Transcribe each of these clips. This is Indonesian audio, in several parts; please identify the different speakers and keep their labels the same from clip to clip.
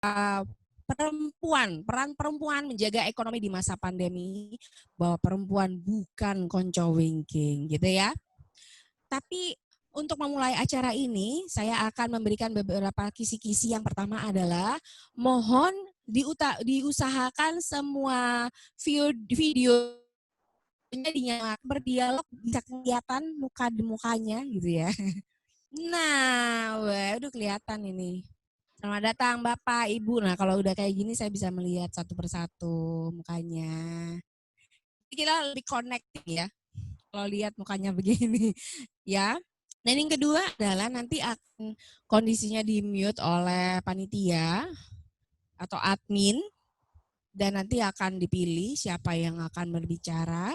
Speaker 1: peran perempuan menjaga ekonomi di masa pandemi, bahwa perempuan bukan konco winking gitu ya. Tapi untuk memulai acara ini, saya akan memberikan beberapa kisi-kisi. Yang pertama adalah mohon diusahakan semua videonya dinyalakan, berdialog bisa kelihatan mukanya gitu ya. Nah, udah kelihatan ini. Selamat datang Bapak, Ibu. Nah, kalau udah kayak gini saya bisa melihat satu persatu mukanya. Kita lebih connecting ya, kalau lihat mukanya begini ya. Dan yang kedua adalah nanti akan kondisinya di-mute oleh panitia atau admin, dan nanti akan dipilih siapa yang akan berbicara.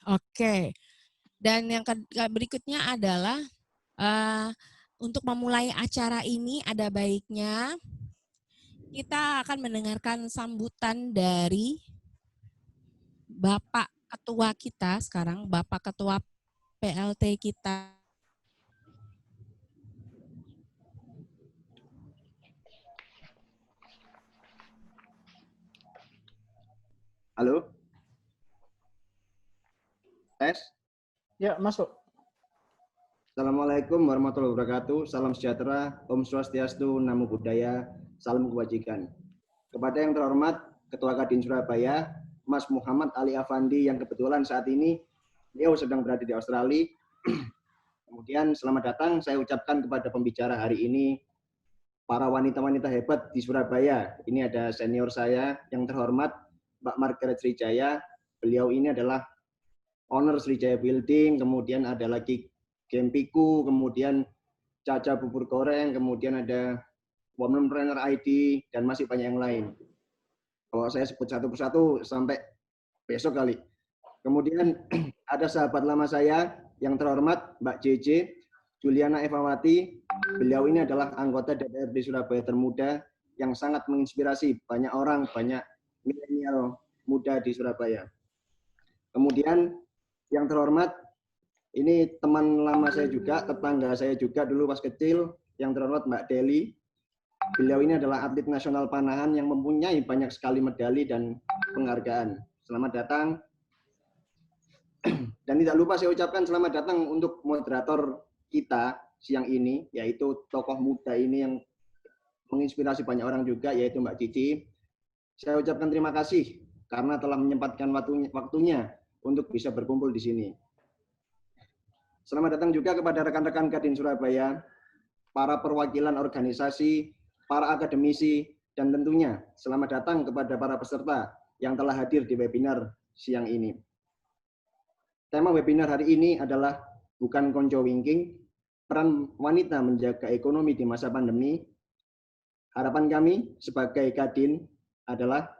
Speaker 1: Oke. Dan yang berikutnya adalah untuk memulai acara ini ada baiknya kita akan mendengarkan sambutan dari Bapak Ketua kita sekarang, Bapak Ketua PLT kita.
Speaker 2: Halo? Tes?
Speaker 3: Ya, masuk.
Speaker 2: Assalamualaikum warahmatullahi wabarakatuh. Salam sejahtera, Om Swastiastu, Namo Buddhaya, salam kebajikan. Kepada yang terhormat Ketua Kadin Surabaya, Mas Muhammad Ali Afandi, yang kebetulan saat ini beliau sedang berada di Australia. Kemudian selamat datang saya ucapkan kepada pembicara hari ini, para wanita-wanita hebat di Surabaya. Ini ada senior saya yang terhormat, Mbak Margaret Srijaya. Beliau ini adalah owner Srijaya Building, kemudian ada lagi Gempiku, kemudian Caca Bubur Goreng, kemudian ada Womenpreneur ID, dan masih banyak yang lain. Kalau saya sebut satu persatu sampai besok kali. Kemudian ada sahabat lama saya yang terhormat Mbak JJ, Juliana Evawati. Beliau ini adalah anggota DPRD Surabaya termuda yang sangat menginspirasi banyak orang, banyak milenial muda di Surabaya. Kemudian yang terhormat, ini teman lama saya juga, tetangga saya juga dulu pas kecil, yang terhormat Mbak Deli. Beliau ini adalah atlet nasional panahan yang mempunyai banyak sekali medali dan penghargaan. Selamat datang. Dan tidak lupa saya ucapkan selamat datang untuk moderator kita siang ini, yaitu tokoh muda ini yang menginspirasi banyak orang juga, yaitu Mbak Cici. Saya ucapkan terima kasih karena telah menyempatkan waktunya untuk bisa berkumpul di sini. Selamat datang juga kepada rekan-rekan Kadin Surabaya, para perwakilan organisasi, para akademisi, dan tentunya selamat datang kepada para peserta yang telah hadir di webinar siang ini. Tema webinar hari ini adalah bukan konco winking, peran wanita menjaga ekonomi di masa pandemi. Harapan kami sebagai Kadin adalah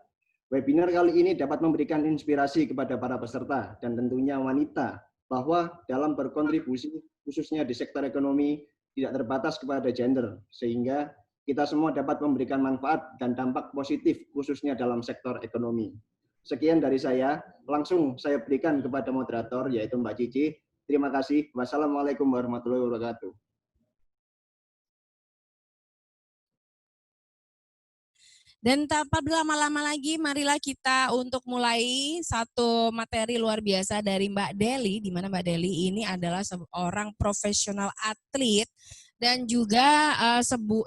Speaker 2: webinar kali ini dapat memberikan inspirasi kepada para peserta dan tentunya wanita bahwa dalam berkontribusi khususnya di sektor ekonomi tidak terbatas kepada gender, sehingga kita semua dapat memberikan manfaat dan dampak positif khususnya dalam sektor ekonomi. Sekian dari saya, langsung saya berikan kepada moderator yaitu Mbak Cici. Terima kasih. Wassalamualaikum warahmatullahi wabarakatuh.
Speaker 1: Dan tanpa berlama-lama lagi, marilah kita untuk mulai satu materi luar biasa dari Mbak Deli, di mana Mbak Deli ini adalah seorang profesional atlet dan juga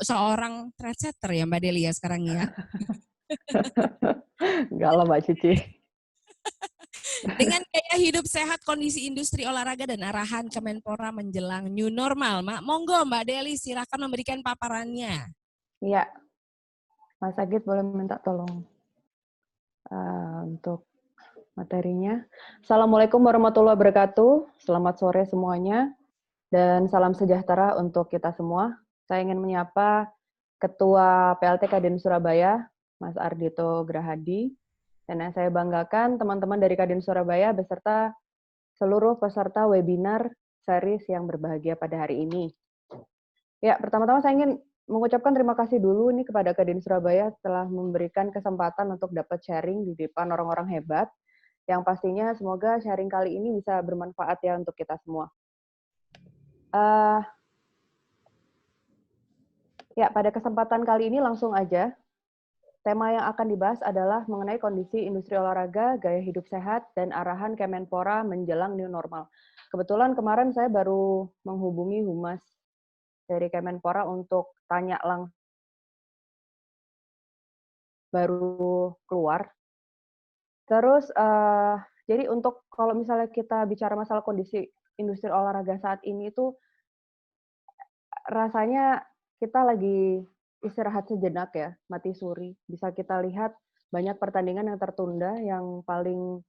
Speaker 1: seorang trendsetter ya Mbak Deli ya sekarang ya.
Speaker 4: Enggak lah Mbak Cici.
Speaker 1: Dengan gaya hidup sehat, kondisi industri olahraga dan arahan Kemenpora menjelang new normal. Monggo Mbak Deli silakan memberikan paparannya.
Speaker 4: Iya. Mas Agit boleh minta tolong untuk materinya. Assalamualaikum warahmatullahi wabarakatuh. Selamat sore semuanya. Dan salam sejahtera untuk kita semua. Saya ingin menyapa Ketua PLT Kadin Surabaya, Mas Ardhito Grahadi. Dan yang saya banggakan teman-teman dari Kadin Surabaya beserta seluruh peserta webinar series yang berbahagia pada hari ini. Ya, pertama-tama saya ingin mengucapkan terima kasih dulu nih kepada Kadin Surabaya telah memberikan kesempatan untuk dapat sharing di depan orang-orang hebat, yang pastinya semoga sharing kali ini bisa bermanfaat ya untuk kita semua. Ya, pada kesempatan kali ini langsung aja. Tema yang akan dibahas adalah mengenai kondisi industri olahraga, gaya hidup sehat, dan arahan Kemenpora menjelang new normal. Kebetulan kemarin saya baru menghubungi Humas dari Kemenpora untuk tanya langsung, baru keluar. Terus, jadi untuk kalau misalnya kita bicara masalah kondisi industri olahraga saat ini itu rasanya kita lagi istirahat sejenak ya, mati suri. Bisa kita lihat banyak pertandingan yang tertunda, yang paling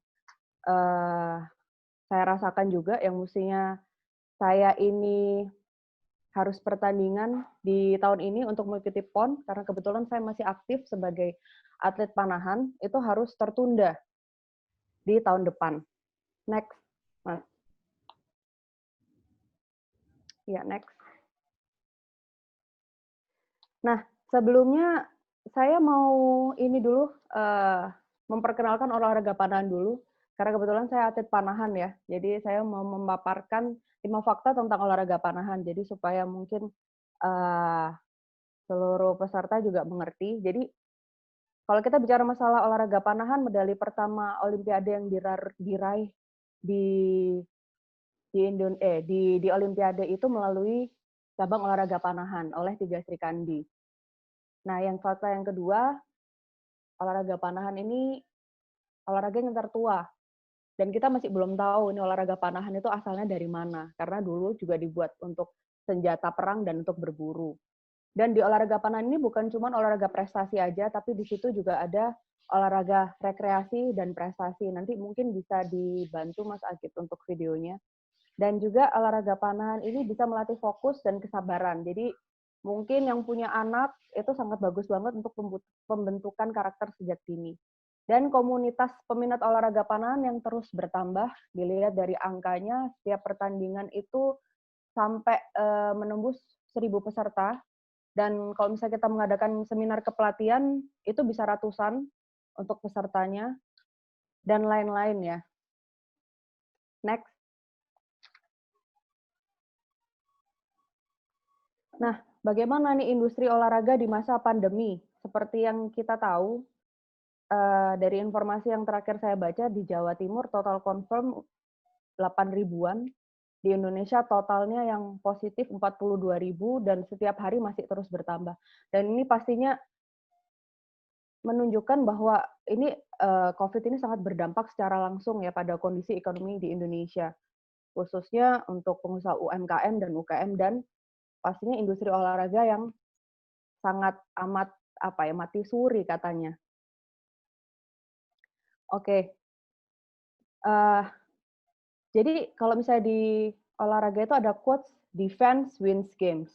Speaker 4: saya rasakan juga yang mestinya saya ini harus pertandingan di tahun ini untuk mengikuti PON, karena kebetulan saya masih aktif sebagai atlet panahan, itu harus tertunda di tahun depan. Next, Mas. Ya, next. Nah, sebelumnya saya mau ini dulu, memperkenalkan olahraga panahan dulu, karena kebetulan saya atlet panahan ya, jadi saya mau memaparkan 5 fakta tentang olahraga panahan, jadi supaya mungkin seluruh peserta juga mengerti. Jadi, kalau kita bicara masalah olahraga panahan, medali pertama Olimpiade yang diraih di di Olimpiade itu melalui cabang olahraga panahan oleh Tiga Srikandi. Nah, yang fakta yang kedua, olahraga panahan ini olahraga yang tertua. Dan kita masih belum tahu ini olahraga panahan itu asalnya dari mana. Karena dulu juga dibuat untuk senjata perang dan untuk berburu. Dan di olahraga panahan ini bukan cuma olahraga prestasi aja, tapi di situ juga ada olahraga rekreasi dan prestasi. Nanti mungkin bisa dibantu Mas Agit untuk videonya. Dan juga olahraga panahan ini bisa melatih fokus dan kesabaran. Jadi mungkin yang punya anak itu sangat bagus banget untuk pembentukan karakter sejak dini. Dan komunitas peminat olahraga panahan yang terus bertambah, dilihat dari angkanya, setiap pertandingan itu sampai menembus 1.000 peserta. Dan kalau misalnya kita mengadakan seminar kepelatihan, itu bisa ratusan untuk pesertanya, dan lain-lain ya. Next. Nah, bagaimana nih industri olahraga di masa pandemi? Seperti yang kita tahu, dari informasi yang terakhir saya baca, di Jawa Timur total confirm 8 ribuan, di Indonesia totalnya yang positif 42.000 dan setiap hari masih terus bertambah. Dan ini pastinya menunjukkan bahwa ini COVID ini sangat berdampak secara langsung ya pada kondisi ekonomi di Indonesia, khususnya untuk pengusaha UMKM dan UKM dan pastinya industri olahraga yang sangat amat mati suri katanya. Oke. Jadi kalau misalnya di olahraga itu ada quotes defense wins games.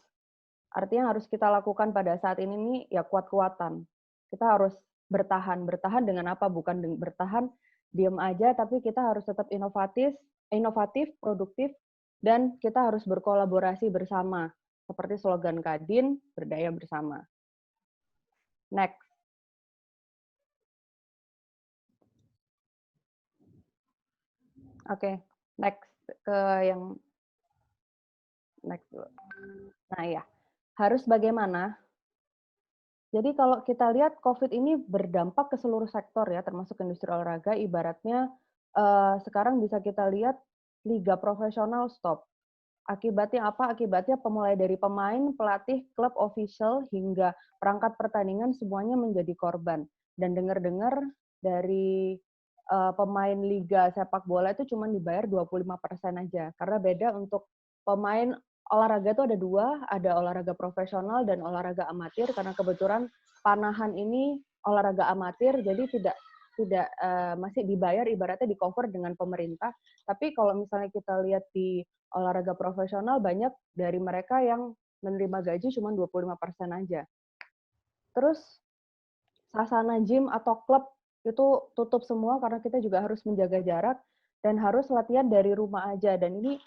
Speaker 4: Artinya harus kita lakukan pada saat ini nih ya kuat-kuatan. Kita harus bertahan. Bertahan dengan apa? Bukan bertahan diam aja, tapi kita harus tetap inovatif, produktif, dan kita harus berkolaborasi bersama. Seperti slogan Kadin, berdaya bersama. Next. Oke, next ke yang next dulu. Nah ya, harus bagaimana? Jadi kalau kita lihat COVID ini berdampak ke seluruh sektor ya, termasuk industri olahraga. Ibaratnya sekarang bisa kita lihat liga profesional stop. Akibatnya apa? Akibatnya mulai dari pemain, pelatih, klub, official, hingga perangkat pertandingan semuanya menjadi korban. Dan dengar-dengar dari pemain liga sepak bola itu cuma dibayar 25% aja. Karena beda untuk pemain olahraga itu ada dua, ada olahraga profesional dan olahraga amatir. Karena kebetulan panahan ini olahraga amatir, jadi tidak masih dibayar ibaratnya di cover dengan pemerintah. Tapi kalau misalnya kita lihat di olahraga profesional, banyak dari mereka yang menerima gaji cuma 25% aja. Terus sasana gym atau klub itu tutup semua karena kita juga harus menjaga jarak dan harus latihan dari rumah aja. Dan ini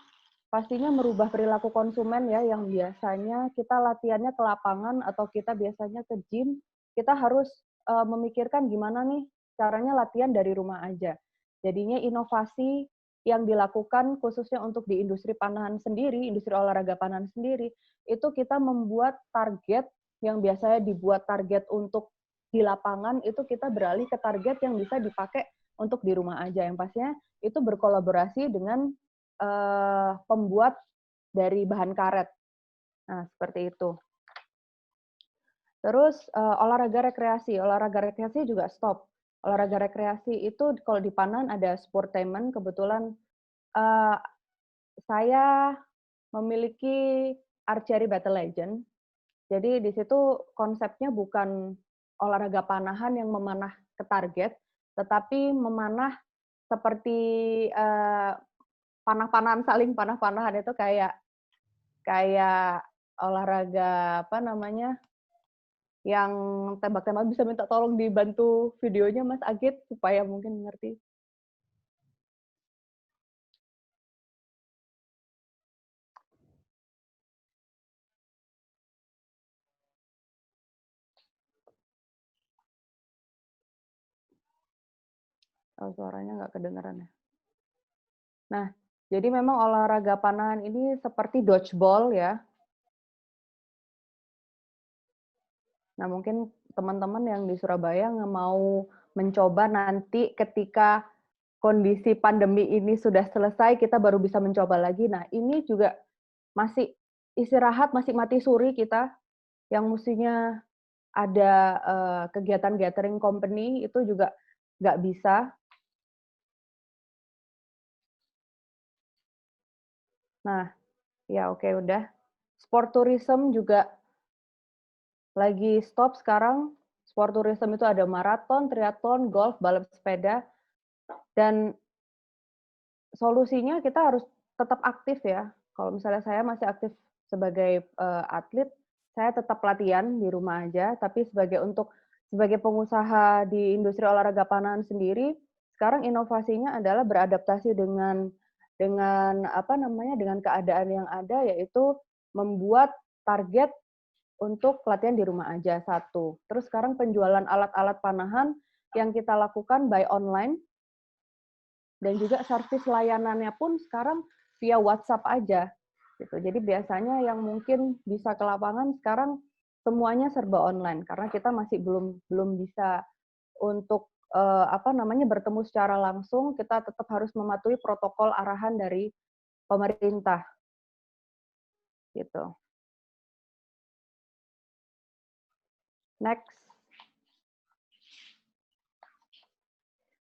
Speaker 4: pastinya merubah perilaku konsumen ya, yang biasanya kita latihannya ke lapangan atau kita biasanya ke gym, kita harus memikirkan gimana nih caranya latihan dari rumah aja. Jadinya inovasi yang dilakukan khususnya untuk di industri panahan sendiri, industri olahraga panahan sendiri, itu kita membuat target yang biasanya dibuat target untuk di lapangan, itu kita beralih ke target yang bisa dipakai untuk di rumah aja. Yang pastinya itu berkolaborasi dengan pembuat dari bahan karet. Nah, seperti itu. Terus olahraga rekreasi juga stop. Olahraga rekreasi itu kalau di Panan ada sportainment, kebetulan saya memiliki Archery Battle Legend. Jadi di situ konsepnya bukan olahraga panahan yang memanah ke target, tetapi memanah seperti panah-panahan, saling panah-panahan itu kayak olahraga apa namanya, yang tembak-tembak. Bisa minta tolong dibantu videonya Mas Agit supaya mungkin ngerti. Oh, suaranya nggak kedengeran ya. Nah, jadi memang olahraga panahan ini seperti dodgeball ya. Nah, mungkin teman-teman yang di Surabaya mau mencoba nanti ketika kondisi pandemi ini sudah selesai, kita baru bisa mencoba lagi. Nah, ini juga masih istirahat, masih mati suri kita, yang mestinya ada kegiatan gathering company, itu juga nggak bisa. Nah, ya oke udah. Sport tourism juga lagi stop sekarang. Sport tourism itu ada maraton, triathlon, golf, balap sepeda, dan solusinya kita harus tetap aktif ya. Kalau misalnya saya masih aktif sebagai atlet, saya tetap latihan di rumah aja. Tapi sebagai pengusaha di industri olahraga panahan sendiri, sekarang inovasinya adalah beradaptasi dengan keadaan yang ada, yaitu membuat target untuk latihan di rumah aja, satu. Terus sekarang penjualan alat-alat panahan yang kita lakukan by online, dan juga servis layanannya pun sekarang via WhatsApp aja. Gitu. Jadi biasanya yang mungkin bisa ke lapangan sekarang semuanya serba online karena kita masih belum bisa untuk bertemu secara langsung. Kita tetap harus mematuhi protokol arahan dari pemerintah. Gitu. Next.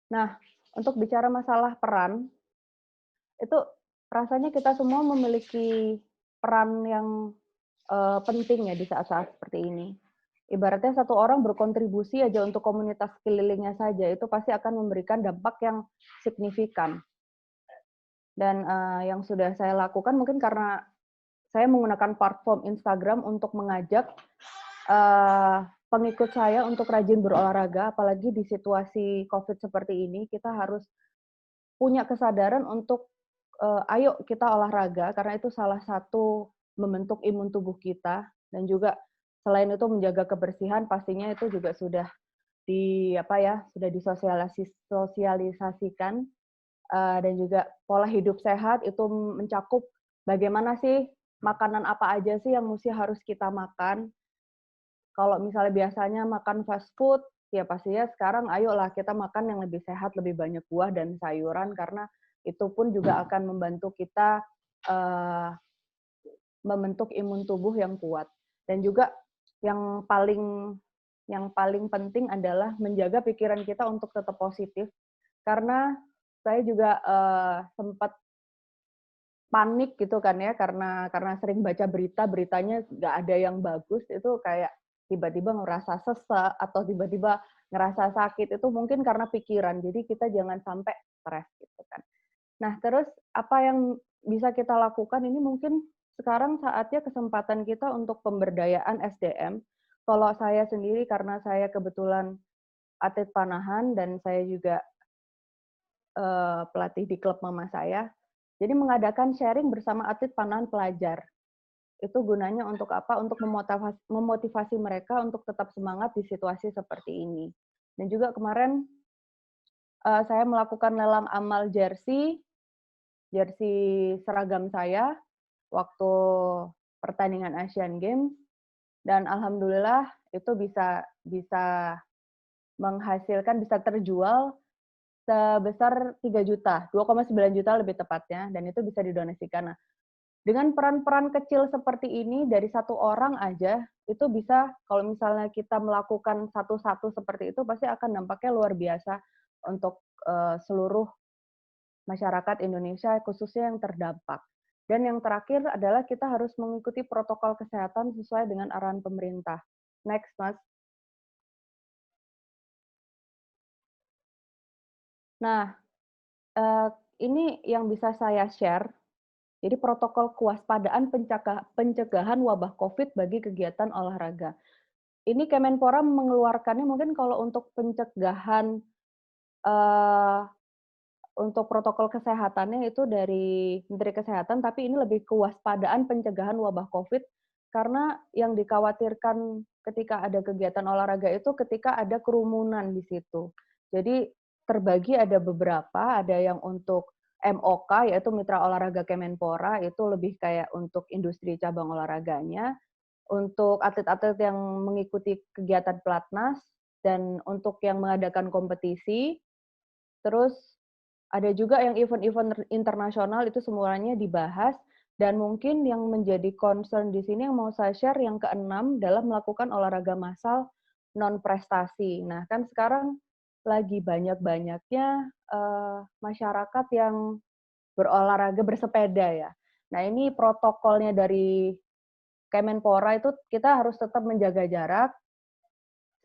Speaker 4: Nah, untuk bicara masalah peran, itu rasanya kita semua memiliki peran yang penting ya di saat-saat seperti ini. Ibaratnya satu orang berkontribusi aja untuk komunitas sekelilingnya saja, itu pasti akan memberikan dampak yang signifikan. Dan yang sudah saya lakukan mungkin karena saya menggunakan platform Instagram untuk mengajak pengikut saya untuk rajin berolahraga, apalagi di situasi COVID seperti ini, kita harus punya kesadaran untuk ayo kita olahraga, karena itu salah satu membentuk imun tubuh kita, dan juga selain itu menjaga kebersihan, pastinya itu juga sudah disosialisasikan, dan juga pola hidup sehat itu mencakup bagaimana sih makanan apa aja sih yang mesti harus kita makan. Kalau misalnya biasanya makan fast food, ya pastinya sekarang ayolah kita makan yang lebih sehat, lebih banyak buah dan sayuran, karena itu pun juga akan membantu kita membentuk imun tubuh yang kuat. Dan juga yang paling penting adalah menjaga pikiran kita untuk tetap positif, karena saya juga sempat panik gitu kan ya, karena sering baca beritanya nggak ada yang bagus, itu kayak tiba-tiba ngerasa sesek atau tiba-tiba ngerasa sakit, itu mungkin karena pikiran. Jadi kita jangan sampai stres gitu kan. Nah, terus apa yang bisa kita lakukan ini mungkin sekarang saatnya kesempatan kita untuk pemberdayaan SDM. Kalau saya sendiri, karena saya kebetulan atlet panahan dan saya juga pelatih di klub mama saya, jadi mengadakan sharing bersama atlet panahan pelajar. Itu gunanya untuk apa? Untuk memotivasi mereka untuk tetap semangat di situasi seperti ini. Dan juga kemarin saya melakukan lelang amal jersey seragam saya waktu pertandingan Asian Games. dan alhamdulillah itu bisa menghasilkan, bisa terjual sebesar 3 juta, 2,9 juta lebih tepatnya, dan itu bisa didonasikan. Nah, dengan peran-peran kecil seperti ini dari satu orang aja, itu bisa kalau misalnya kita melakukan satu-satu seperti itu, pasti akan dampaknya luar biasa untuk seluruh masyarakat Indonesia, khususnya yang terdampak. Dan yang terakhir adalah kita harus mengikuti protokol kesehatan sesuai dengan arahan pemerintah. Next, Mas. Nah, ini yang bisa saya share. Jadi protokol kewaspadaan pencegahan wabah COVID bagi kegiatan olahraga. Ini Kemenpora mengeluarkannya mungkin kalau untuk pencegahan untuk protokol kesehatannya itu dari Menteri Kesehatan, tapi ini lebih kewaspadaan pencegahan wabah COVID karena yang dikhawatirkan ketika ada kegiatan olahraga itu ketika ada kerumunan di situ. Jadi terbagi ada beberapa, ada yang untuk MOK yaitu Mitra Olahraga Kemenpora, itu lebih kayak untuk industri cabang olahraganya, untuk atlet-atlet yang mengikuti kegiatan pelatnas, dan untuk yang mengadakan kompetisi. Terus ada juga yang event-event internasional, itu semuanya dibahas, dan mungkin yang menjadi concern di sini yang mau saya share yang keenam dalam melakukan olahraga massal non prestasi. Nah, kan sekarang lagi banyak-banyaknya masyarakat yang berolahraga bersepeda ya. Nah, ini protokolnya dari Kemenpora itu kita harus tetap menjaga jarak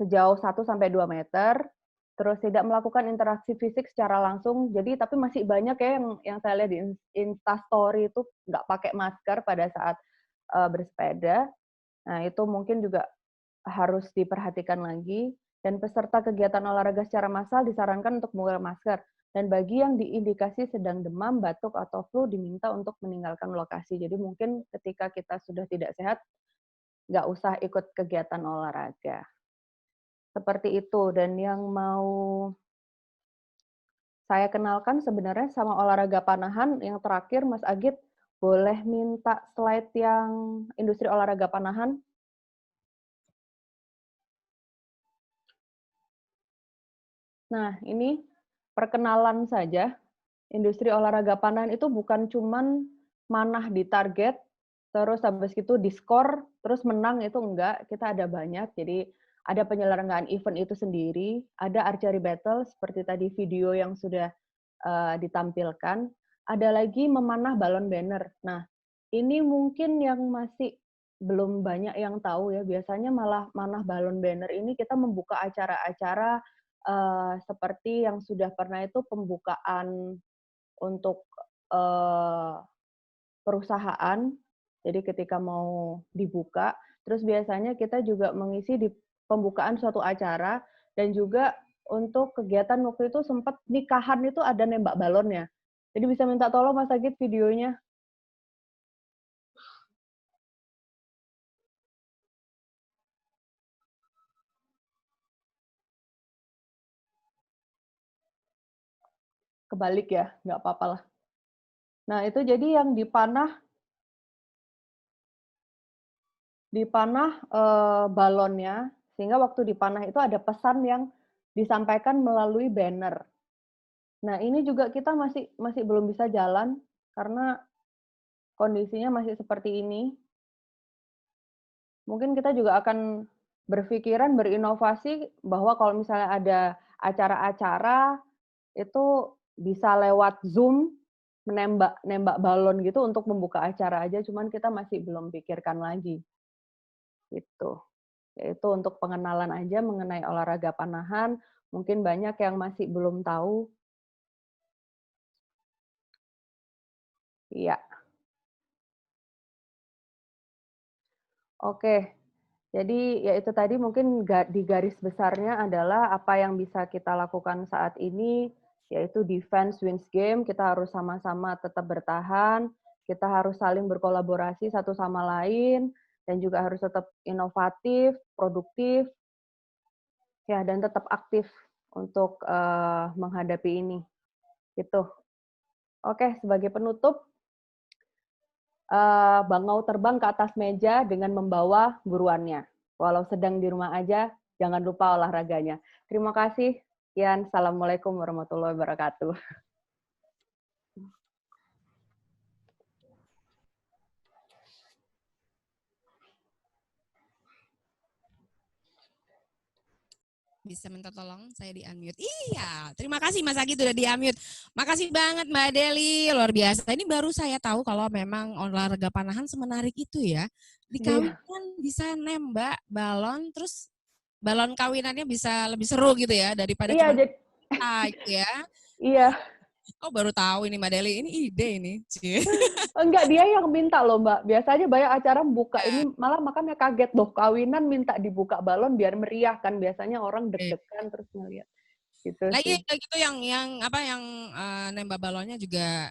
Speaker 4: sejauh 1-2 meter, terus tidak melakukan interaksi fisik secara langsung. Jadi tapi masih banyak ya yang saya lihat di Instastory itu nggak pakai masker pada saat bersepeda. Nah, itu mungkin juga harus diperhatikan lagi. Dan peserta kegiatan olahraga secara massal disarankan untuk menggunakan masker. Dan bagi yang diindikasi sedang demam, batuk, atau flu diminta untuk meninggalkan lokasi. Jadi mungkin ketika kita sudah tidak sehat, nggak usah ikut kegiatan olahraga. Seperti itu. Dan yang mau saya kenalkan sebenarnya sama olahraga panahan, yang terakhir Mas Agit, boleh minta slide yang industri olahraga panahan? Nah, ini perkenalan saja. Industri olahraga panahan itu bukan cuman manah di target, terus habis itu diskor, terus menang, itu enggak. Kita ada banyak, jadi ada penyelenggaraan event itu sendiri, ada archery battle, seperti tadi video yang sudah ditampilkan, ada lagi memanah balon banner. Nah, ini mungkin yang masih belum banyak yang tahu ya, biasanya malah manah balon banner ini kita membuka acara-acara seperti yang sudah pernah itu pembukaan untuk perusahaan, jadi ketika mau dibuka, terus biasanya kita juga mengisi di pembukaan suatu acara, dan juga untuk kegiatan waktu itu sempat nikahan itu ada nembak balonnya. Jadi bisa minta tolong Mas Agit videonya. Kebalik ya, nggak apa-apa lah. Nah, itu jadi yang dipanah balonnya, sehingga waktu dipanah itu ada pesan yang disampaikan melalui banner. Nah, ini juga kita masih belum bisa jalan karena kondisinya masih seperti ini. Mungkin kita juga akan berpikiran berinovasi bahwa kalau misalnya ada acara-acara itu bisa lewat Zoom nembak balon gitu untuk membuka acara aja, cuman kita masih belum pikirkan lagi. Gitu. Yaitu untuk pengenalan aja mengenai olahraga panahan, mungkin banyak yang masih belum tahu. Iya. Oke. Jadi ya itu tadi mungkin di garis besarnya adalah apa yang bisa kita lakukan saat ini, yaitu defense wins game, kita harus sama-sama tetap bertahan, kita harus saling berkolaborasi satu sama lain, dan juga harus tetap inovatif, produktif, ya, dan tetap aktif untuk menghadapi ini. Gitu. Oke, sebagai penutup, bangau terbang ke atas meja dengan membawa buruannya. Walau sedang di rumah aja, jangan lupa olahraganya. Terima kasih. Sekian, Assalamualaikum warahmatullahi wabarakatuh.
Speaker 1: Bisa minta tolong saya di-unmute. Iya, terima kasih Mas Agi sudah di-unmute. Makasih banget Mbak Deli, luar biasa. Ini baru saya tahu kalau memang olahraga panahan semenarik itu ya. Di kawinan bisa nembak balon, terus balon kawinannya bisa lebih seru gitu ya daripada
Speaker 4: Iya,
Speaker 1: cuma
Speaker 4: jadi
Speaker 1: aja ya.
Speaker 4: iya.
Speaker 1: Oh baru tahu ini Mbak Deli, ini ide ini. Cie.
Speaker 4: Enggak, dia yang minta loh, Mbak. Biasanya banyak acara buka
Speaker 1: Ya,
Speaker 4: ini, malah makanya kaget loh, kawinan minta dibuka balon biar meriah kan. Biasanya orang
Speaker 1: oke.
Speaker 4: deg-degan terus ngeliat. Gitu
Speaker 1: Nah
Speaker 4: sih.
Speaker 1: iya gitu yang apa yang nembak balonnya juga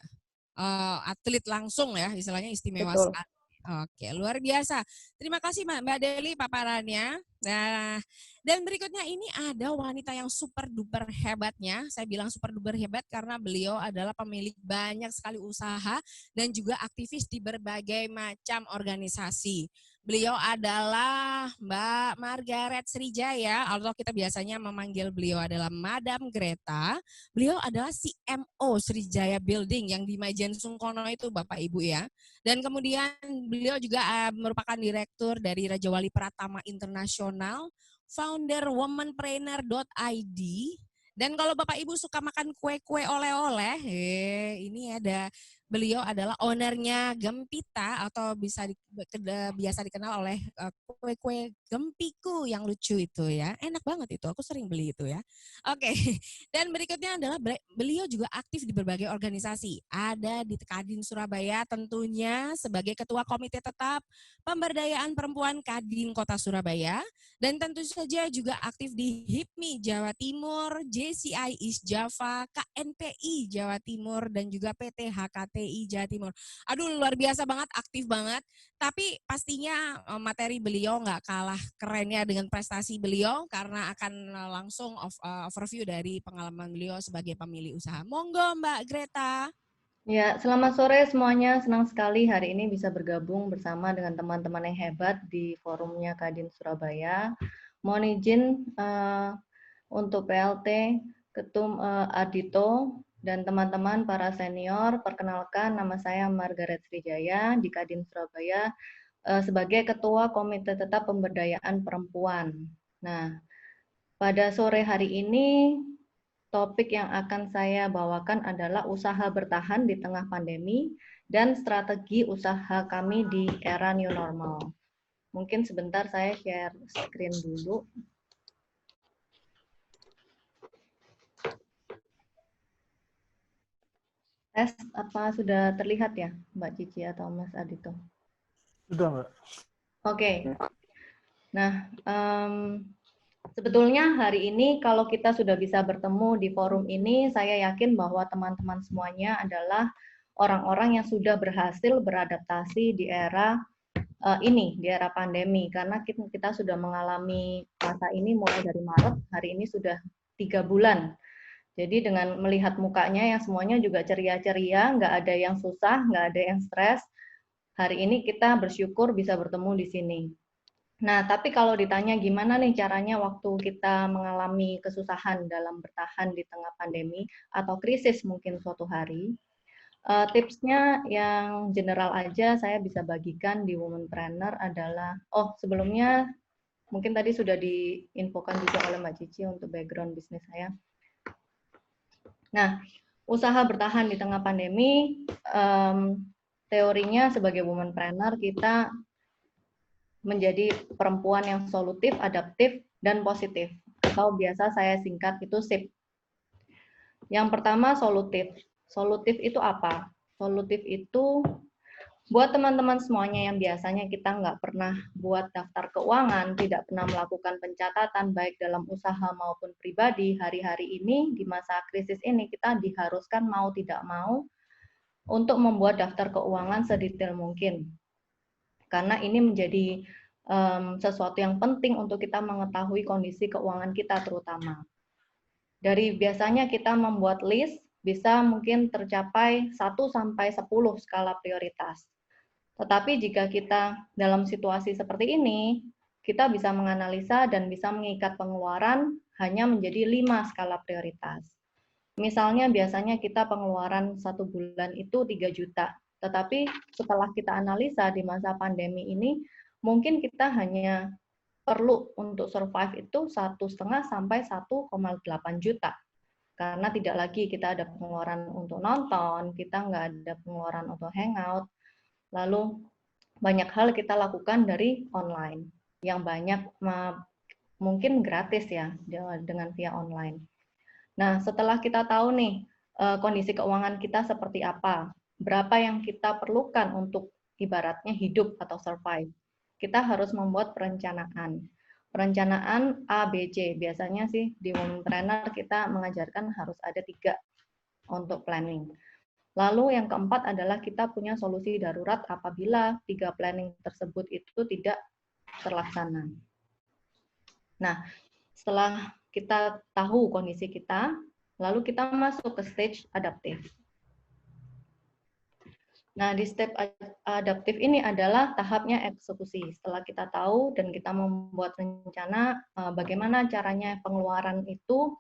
Speaker 1: atlet langsung ya, istilahnya istimewa
Speaker 4: Betul.
Speaker 1: sekali. Oke, luar biasa. Terima kasih Mbak Deli paparannya. Nah, dan berikutnya ini ada wanita yang super duper hebatnya. Saya bilang super duper hebat karena beliau adalah pemilik banyak sekali usaha dan juga aktivis di berbagai macam organisasi. Beliau adalah Mbak Margaret Srijaya, atau kita biasanya memanggil beliau adalah Madam Greta. Beliau adalah CMO Srijaya Building yang di Majen Sungkono itu Bapak Ibu ya. Dan kemudian beliau juga merupakan direktur dari Raja Wali Pratama Internasional, founder womanpreneur.id. Dan kalau Bapak Ibu suka makan kue-kue oleh-oleh, ini ada beliau adalah ownernya Gempita atau biasa dikenal oleh kue-kue Gempiku yang lucu itu ya. Enak banget itu, aku sering beli itu ya. Oke, dan berikutnya adalah beliau juga aktif di berbagai organisasi. Ada di Kadin Surabaya tentunya sebagai Ketua Komite Tetap Pemberdayaan Perempuan Kadin Kota Surabaya. Dan tentu saja juga aktif di HIPMI Jawa Timur, JCI East Java, KNPI Jawa Timur, dan juga PT HKTI Jawa Timur. Aduh luar biasa banget, aktif banget. Tapi pastinya materi beliau nggak kalah kerennya dengan prestasi beliau karena akan langsung overview dari pengalaman beliau sebagai pemilik usaha. Monggo Mbak Greta.
Speaker 3: Ya, selamat sore semuanya. Senang sekali hari ini bisa bergabung bersama dengan teman-teman yang hebat di forumnya Kadin Surabaya. Mohon izin untuk PLT, Ketum Adito, dan teman-teman para senior, perkenalkan nama saya Margaret Srijaya di Kadin Surabaya sebagai Ketua Komite Tetap Pemberdayaan Perempuan. Nah, pada sore hari ini topik yang akan saya bawakan adalah usaha bertahan di tengah pandemi dan strategi usaha kami di era new normal. Mungkin sebentar saya share screen dulu. Tes, apa sudah terlihat ya Mbak Cici atau Mas Adito?
Speaker 5: Sudah, Mbak.
Speaker 3: Oke. Nah, sebetulnya hari ini kalau kita sudah bisa bertemu di forum ini, saya yakin bahwa teman-teman semuanya adalah orang-orang yang sudah berhasil beradaptasi di era ini, di era pandemi. Karena kita sudah mengalami masa ini mulai dari Maret, hari ini sudah 3 bulan. Jadi dengan melihat mukanya yang semuanya juga ceria-ceria, nggak ada yang susah, nggak ada yang stres, hari ini kita bersyukur bisa bertemu di sini. Nah, tapi kalau ditanya gimana nih caranya waktu kita mengalami kesusahan dalam bertahan di tengah pandemi atau krisis mungkin suatu hari, tipsnya yang general aja saya bisa bagikan di Womanpreneur adalah, sebelumnya mungkin tadi sudah diinfokan juga oleh Mbak Cici untuk background bisnis saya. Nah, usaha bertahan di tengah pandemi, teorinya sebagai Womanpreneur kita menjadi perempuan yang solutif, adaptif, dan positif. Atau biasa saya singkat itu SIP. Yang pertama solutif. Solutif itu apa? Solutif itu buat teman-teman semuanya yang biasanya kita nggak pernah buat daftar keuangan, tidak pernah melakukan pencatatan baik dalam usaha maupun pribadi, hari-hari ini di masa krisis ini kita diharuskan mau tidak mau untuk membuat daftar keuangan sedetail mungkin. Karena ini menjadi sesuatu yang penting untuk kita mengetahui kondisi keuangan kita terutama. Dari biasanya kita membuat list, bisa mungkin tercapai 1 sampai 10 skala prioritas. Tetapi jika kita dalam situasi seperti ini, kita bisa menganalisa dan bisa mengikat pengeluaran hanya menjadi 5 skala prioritas. Misalnya biasanya kita pengeluaran 1 bulan itu 3 juta, tetapi setelah kita analisa di masa pandemi ini, mungkin kita hanya perlu untuk survive itu 1,5 sampai 1,8 juta. Karena tidak lagi kita ada pengeluaran untuk nonton, kita nggak ada pengeluaran untuk hangout, lalu banyak hal kita lakukan dari online, yang banyak mungkin gratis ya dengan via online. Nah, setelah kita tahu nih kondisi keuangan kita seperti apa, berapa yang kita perlukan untuk ibaratnya hidup atau survive, kita harus membuat perencanaan. Perencanaan A, B, C. Biasanya sih di Women Planner kita mengajarkan harus ada 3 untuk planning. Lalu yang keempat adalah kita punya solusi darurat apabila 3 planning tersebut itu tidak terlaksana. Nah, setelah kita tahu kondisi kita, lalu kita masuk ke stage adaptif. Nah, di step adaptif ini adalah tahapnya eksekusi. Setelah kita tahu dan kita membuat rencana bagaimana caranya pengeluaran itu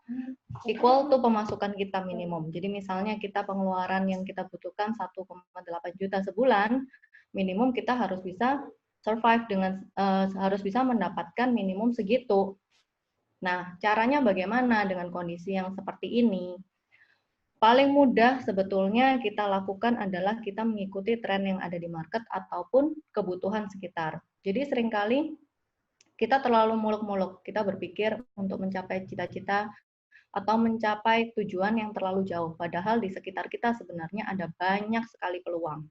Speaker 3: equal to pemasukan kita minimum. Jadi misalnya kita pengeluaran yang kita butuhkan 1,8 juta sebulan, minimum kita harus bisa survive dengan harus bisa mendapatkan minimum segitu. Nah, caranya bagaimana dengan kondisi yang seperti ini? Paling mudah sebetulnya kita lakukan adalah kita mengikuti tren yang ada di market ataupun kebutuhan sekitar. Jadi seringkali kita terlalu muluk-muluk, kita berpikir untuk mencapai cita-cita atau mencapai tujuan yang terlalu jauh, padahal di sekitar kita sebenarnya ada banyak sekali peluang.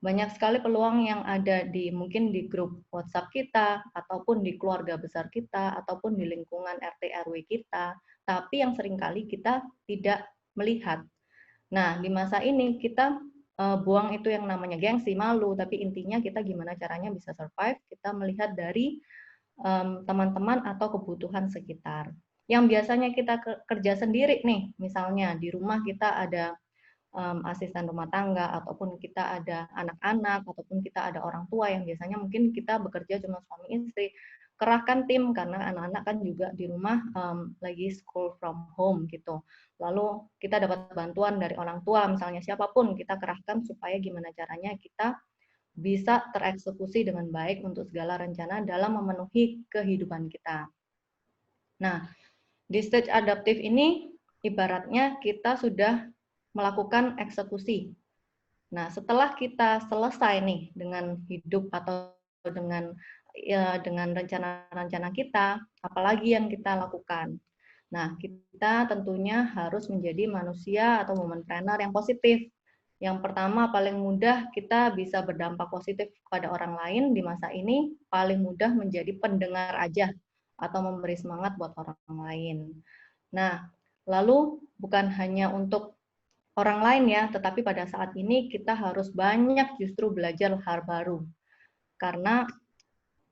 Speaker 3: Banyak sekali peluang yang ada di mungkin di grup WhatsApp kita, ataupun di keluarga besar kita, ataupun di lingkungan RT RW kita, tapi yang seringkali kita tidak melihat. Nah, di masa ini kita buang itu yang namanya gengsi, malu, tapi intinya kita gimana caranya bisa survive, kita melihat dari teman-teman atau kebutuhan sekitar. Yang biasanya kita kerja sendiri nih, misalnya di rumah kita ada asisten rumah tangga, ataupun kita ada anak-anak, ataupun kita ada orang tua yang biasanya mungkin kita bekerja cuma suami istri, kerahkan tim karena anak-anak kan juga di rumah lagi school from home gitu. Lalu kita dapat bantuan dari orang tua, misalnya siapapun kita kerahkan supaya gimana caranya kita bisa tereksekusi dengan baik untuk segala rencana dalam memenuhi kehidupan kita. Nah, di stage adaptif ini ibaratnya kita sudah melakukan eksekusi. Nah, setelah kita selesai nih dengan hidup atau dengan rencana-rencana kita, apalagi yang kita lakukan. Nah, kita tentunya harus menjadi manusia atau woman planner yang positif. Yang pertama, paling mudah kita bisa berdampak positif kepada orang lain di masa ini, paling mudah menjadi pendengar aja atau memberi semangat buat orang lain. Nah, lalu bukan hanya untuk orang lain ya, tetapi pada saat ini kita harus banyak justru belajar hal baru. Karena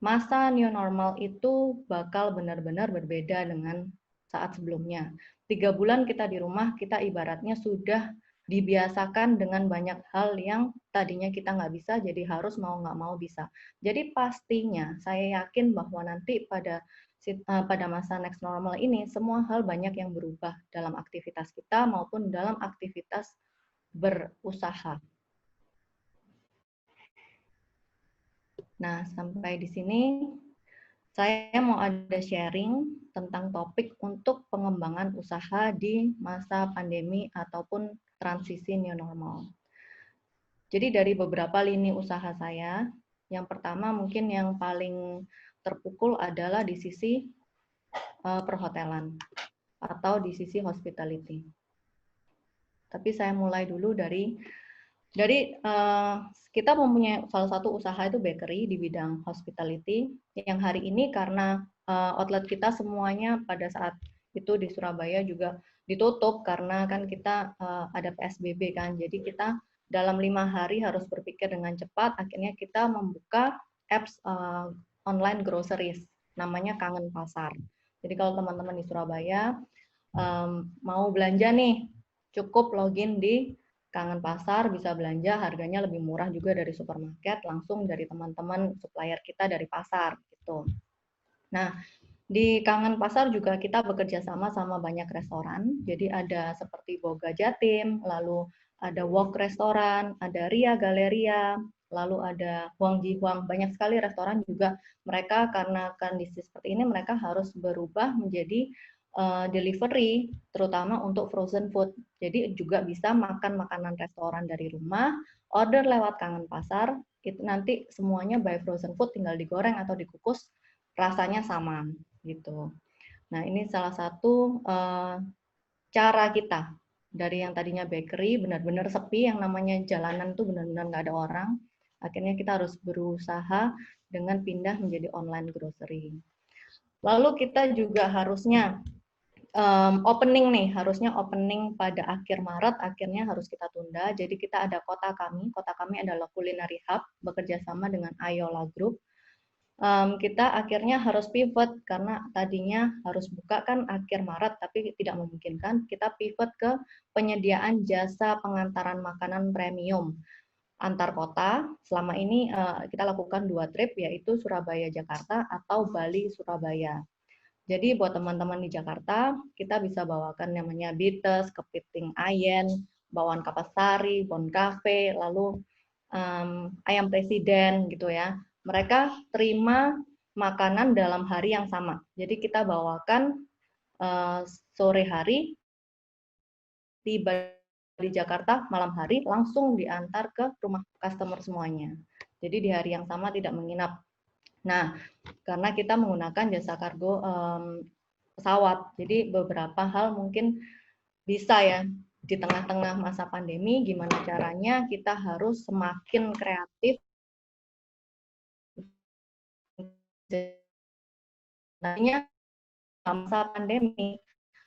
Speaker 3: masa new normal itu bakal benar-benar berbeda dengan saat sebelumnya. 3 bulan kita di rumah, kita ibaratnya sudah dibiasakan dengan banyak hal yang tadinya kita nggak bisa, jadi harus mau nggak mau bisa. Jadi pastinya saya yakin bahwa nanti pada masa next normal ini, semua hal banyak yang berubah dalam aktivitas kita maupun dalam aktivitas berusaha. Nah, sampai di sini saya mau ada sharing tentang topik untuk pengembangan usaha di masa pandemi ataupun transisi new normal. Jadi dari beberapa lini usaha saya, yang pertama mungkin yang paling terpukul adalah di sisi perhotelan atau di sisi hospitality. Tapi saya mulai dulu dari kita mempunyai salah satu usaha itu bakery di bidang hospitality yang hari ini karena outlet kita semuanya pada saat itu di Surabaya juga ditutup karena kan kita ada PSBB kan, jadi kita dalam 5 hari harus berpikir dengan cepat. Akhirnya kita membuka apps online groceries namanya Kangen Pasar. Jadi kalau teman-teman di Surabaya mau belanja nih, cukup login di Kangen Pasar bisa belanja harganya lebih murah juga dari supermarket, langsung dari teman-teman supplier kita dari pasar gitu. Nah, di Kangen Pasar juga kita bekerja sama banyak restoran. Jadi ada seperti Boga Jatim, lalu ada Wok Restoran, ada Ria Galeria, lalu ada Huang Ji Huang. Banyak sekali restoran juga mereka karena kondisi seperti ini mereka harus berubah menjadi delivery, terutama untuk frozen food. Jadi juga bisa makan makanan restoran dari rumah, order lewat Kangen Pasar, itu nanti semuanya by frozen food tinggal digoreng atau dikukus, rasanya sama gitu. Nah, ini salah satu cara kita dari yang tadinya bakery benar-benar sepi, yang namanya jalanan tuh benar-benar nggak ada orang. Akhirnya kita harus berusaha dengan pindah menjadi online grocery. Lalu kita juga harusnya opening nih, harusnya opening pada akhir Maret, akhirnya harus kita tunda. Jadi kita ada kota kami adalah Culinary Hub, bekerja sama dengan Ayola Group. Kita akhirnya harus pivot karena tadinya harus buka kan akhir Maret, tapi tidak memungkinkan. Kita pivot ke penyediaan jasa pengantaran makanan premium antar kota. Selama ini kita lakukan 2 trip, yaitu Surabaya-Jakarta atau Bali-Surabaya. Jadi buat teman-teman di Jakarta, kita bisa bawakan namanya Bites, Kepiting Ayen, bawaan kapas sari, Bon Cafe, lalu ayam presiden gitu ya. Mereka terima makanan dalam hari yang sama. Jadi kita bawakan sore hari, tiba di Jakarta malam hari, langsung diantar ke rumah customer semuanya. Jadi di hari yang sama tidak menginap. Nah, karena kita menggunakan jasa kargo pesawat, jadi beberapa hal mungkin bisa ya di tengah-tengah masa pandemi, gimana caranya kita harus semakin kreatif. Sebenarnya masa pandemi,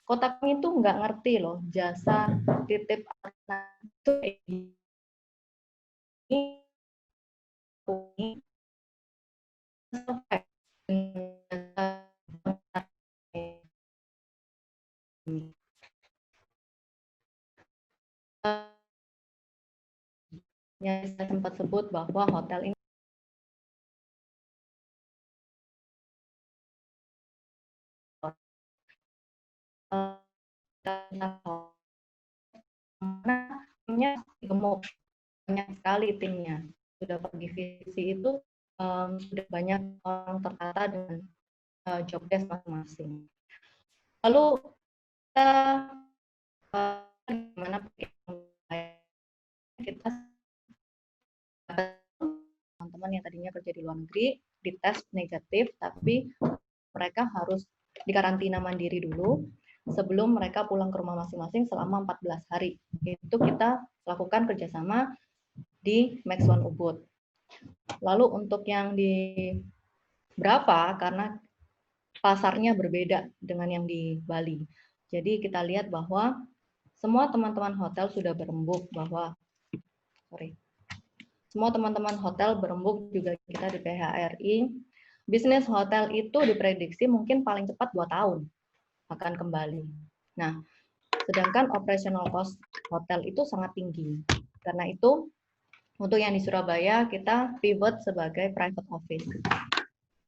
Speaker 3: kota kami itu nggak ngerti loh jasa titip anak itu ini yang saya sempat sebut bahwa hotel ini timnya gemuk, banyak sekali timnya. Sudah pergi visi itu sudah banyak orang tertata dengan job desk masing-masing. Lalu kita gimana kita teman-teman yang tadinya kerja di luar negeri dites negatif, tapi mereka harus dikarantina mandiri dulu sebelum mereka pulang ke rumah masing-masing selama 14 hari. Itu kita lakukan kerjasama di Max One Ubud. Lalu untuk yang di berapa, karena pasarnya berbeda dengan yang di Bali. Jadi kita lihat bahwa semua teman-teman hotel sudah berembuk bahwa, semua teman-teman hotel berembuk juga kita di PHRI. Bisnis hotel itu diprediksi mungkin paling cepat 2 tahun akan kembali. Nah, sedangkan operational cost hotel itu sangat tinggi. Karena itu, untuk yang di Surabaya, kita pivot sebagai private office.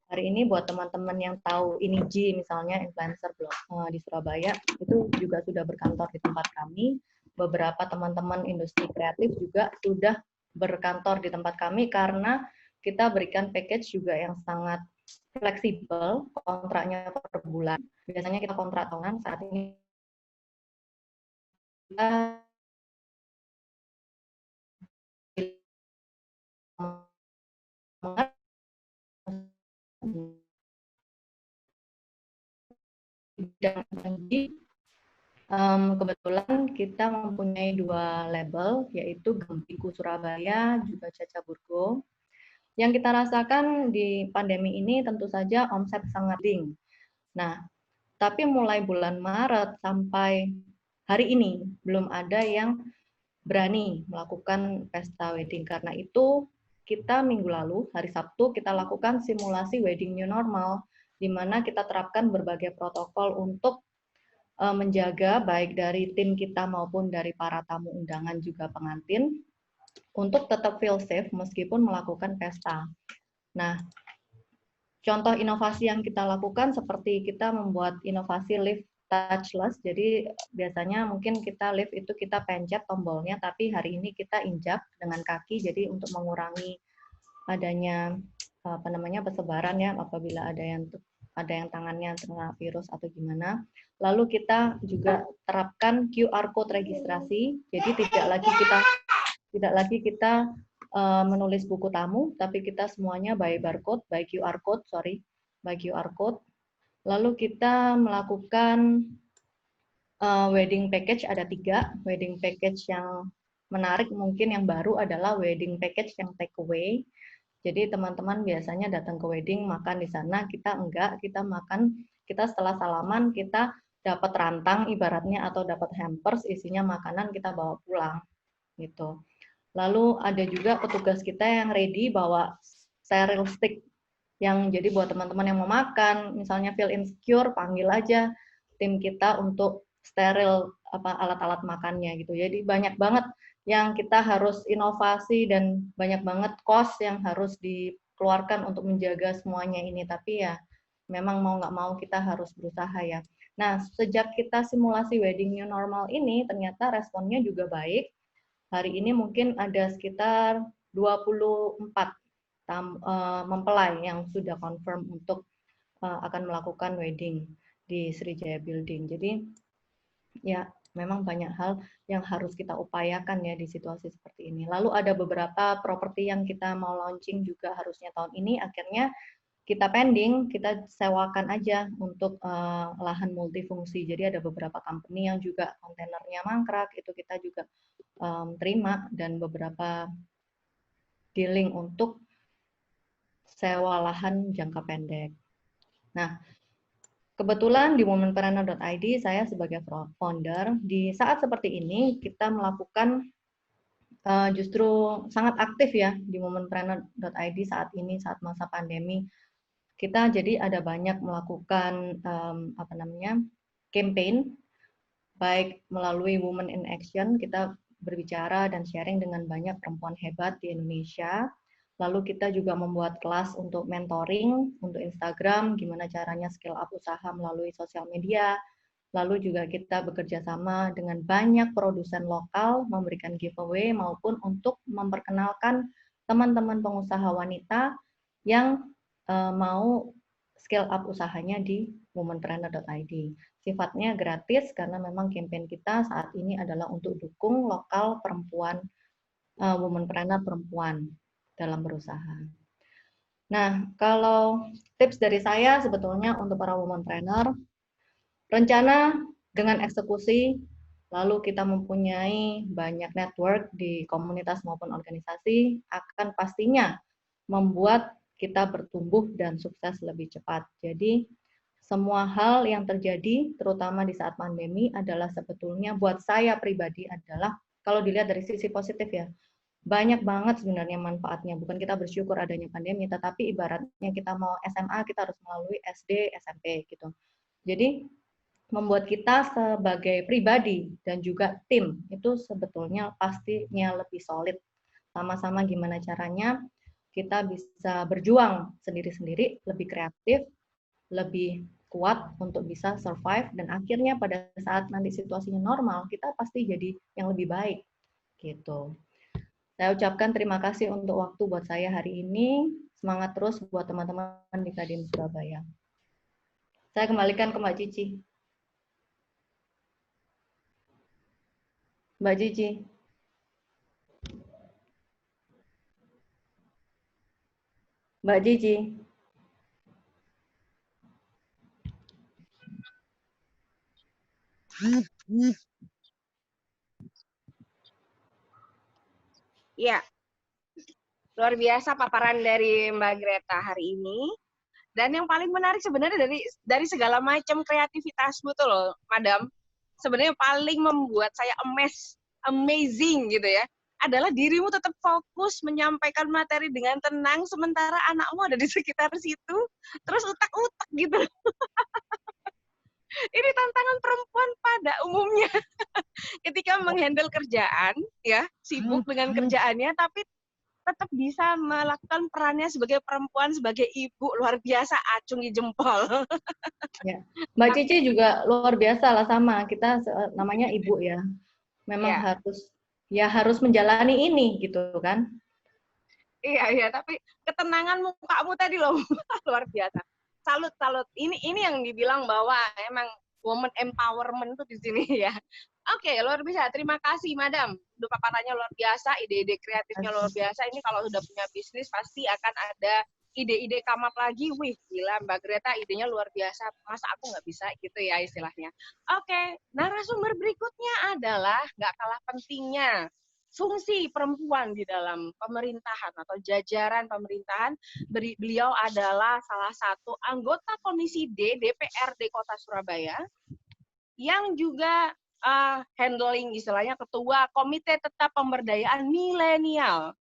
Speaker 3: Hari ini buat teman-teman yang tahu Iniji, misalnya influencer blog di Surabaya, itu juga sudah berkantor di tempat kami. Beberapa teman-teman industri kreatif juga sudah berkantor di tempat kami karena kita berikan package juga yang sangat fleksibel, kontraknya per bulan. Biasanya kita kontrak tahunan, saat ini kita kebetulan kita mempunyai 2 label, yaitu Gempiku Surabaya, juga Caca Burgo. Yang kita rasakan di pandemi ini tentu saja omset sangat tinggi. Nah, tapi mulai bulan Maret sampai hari ini belum ada yang berani melakukan pesta wedding. Karena itu kita minggu lalu, hari Sabtu, kita lakukan simulasi wedding new normal, di mana kita terapkan berbagai protokol untuk menjaga baik dari tim kita maupun dari para tamu undangan juga pengantin untuk tetap feel safe meskipun melakukan pesta. Nah, contoh inovasi yang kita lakukan seperti kita membuat inovasi lift touchless. Jadi biasanya mungkin kita lift itu kita pencet tombolnya, tapi hari ini kita injak dengan kaki. Jadi untuk mengurangi adanya persebaran ya, apabila ada yang tangannya terkena virus atau gimana. Lalu kita juga terapkan QR code registrasi. Jadi tidak lagi kita menulis buku tamu, tapi kita semuanya by QR code. Lalu kita melakukan wedding package, ada 3 wedding package yang menarik. Mungkin yang baru adalah wedding package yang take away. Jadi teman-teman biasanya datang ke wedding makan di sana, kita enggak, kita setelah salaman kita dapat rantang ibaratnya atau dapat hampers isinya makanan kita bawa pulang gitu. Lalu ada juga petugas kita yang ready bawa sterile stick yang jadi buat teman-teman yang mau makan, misalnya feel insecure, panggil aja tim kita untuk steril alat-alat makannya gitu. Jadi banyak banget yang kita harus inovasi dan banyak banget cost yang harus dikeluarkan untuk menjaga semuanya ini. Tapi ya memang mau nggak mau kita harus berusaha ya. Nah, sejak kita simulasi wedding new normal ini ternyata responnya juga baik. Hari ini mungkin ada sekitar 24 mempelai yang sudah confirm untuk akan melakukan wedding di Sriwijaya Building. Jadi ya memang banyak hal yang harus kita upayakan ya di situasi seperti ini. Lalu ada beberapa properti yang kita mau launching juga harusnya tahun ini, akhirnya kita pending, kita sewakan aja untuk lahan multifungsi. Jadi ada beberapa company yang juga kontainernya mangkrak, itu kita juga terima, dan beberapa dealing untuk sewa lahan jangka pendek. Nah, kebetulan di womenpreneur.id saya sebagai founder, di saat seperti ini kita melakukan justru sangat aktif ya di womenpreneur.id saat ini, saat masa pandemi. Kita jadi ada banyak melakukan campaign, baik melalui Women in Action, kita berbicara dan sharing dengan banyak perempuan hebat di Indonesia. Lalu kita juga membuat kelas untuk mentoring, untuk Instagram, gimana caranya scale up usaha melalui sosial media. Lalu juga kita bekerja sama dengan banyak produsen lokal, memberikan giveaway maupun untuk memperkenalkan teman-teman pengusaha wanita yang mau scale up usahanya di womenpreneur.id. Sifatnya gratis karena memang campaign kita saat ini adalah untuk dukung lokal perempuan, womenpreneur perempuan dalam berusaha. Nah, kalau tips dari saya sebetulnya untuk para womenpreneur, rencana dengan eksekusi, lalu kita mempunyai banyak network di komunitas maupun organisasi, akan pastinya membuat kita bertumbuh dan sukses lebih cepat. Jadi, semua hal yang terjadi, terutama di saat pandemi, adalah sebetulnya buat saya pribadi adalah, kalau dilihat dari sisi positif ya, banyak banget sebenarnya manfaatnya. Bukan kita bersyukur adanya pandemi, tetapi ibaratnya kita mau SMA, kita harus melalui SD, SMP gitu. Jadi membuat kita sebagai pribadi dan juga tim itu sebetulnya pastinya lebih solid. Sama-sama gimana caranya kita bisa berjuang sendiri-sendiri, lebih kreatif, lebih kuat untuk bisa survive, dan akhirnya pada saat nanti situasinya normal, kita pasti jadi yang lebih baik gitu. Saya ucapkan terima kasih untuk waktu buat saya hari ini. Semangat terus buat teman-teman di Kadin Surabaya. Saya kembalikan ke Mbak Cici. Mbak Cici. Mbak Cici.
Speaker 5: Ya, luar biasa paparan dari Mbak Greta hari ini. Dan yang paling menarik sebenarnya dari segala macam kreativitasmu tuh loh, Madam. Sebenarnya paling membuat saya amazing gitu ya, adalah dirimu tetap fokus menyampaikan materi dengan tenang, sementara anakmu ada di sekitar situ, terus utak-utak gitu. Ini tantangan perempuan pada umumnya ketika menghandle kerjaan, ya sibuk dengan kerjaannya, tapi tetap bisa melakukan perannya sebagai perempuan, sebagai ibu, luar biasa, acungi jempol.
Speaker 3: Ya. Mbak Cici juga luar biasa lah, sama kita namanya ibu ya. Memang
Speaker 5: Ya,
Speaker 3: harus menjalani ini gitu kan.
Speaker 5: iya, tapi ketenangan mukamu tadi loh, luar biasa. Salut. Ini yang dibilang bahwa emang woman empowerment tuh di sini ya. Oke, luar biasa. Terima kasih, Madam. Udah paparannya luar biasa, ide-ide kreatifnya luar biasa. Ini kalau udah punya bisnis pasti akan ada ide-ide come up lagi. Wih, gila Mbak Greta idenya luar biasa. Masa aku nggak bisa gitu ya istilahnya. Oke, narasumber berikutnya adalah nggak kalah pentingnya fungsi perempuan di dalam pemerintahan atau jajaran pemerintahan. Beliau adalah salah satu anggota Komisi D DPRD Kota Surabaya yang juga handling istilahnya ketua Komite Tetap Pemberdayaan Milenial.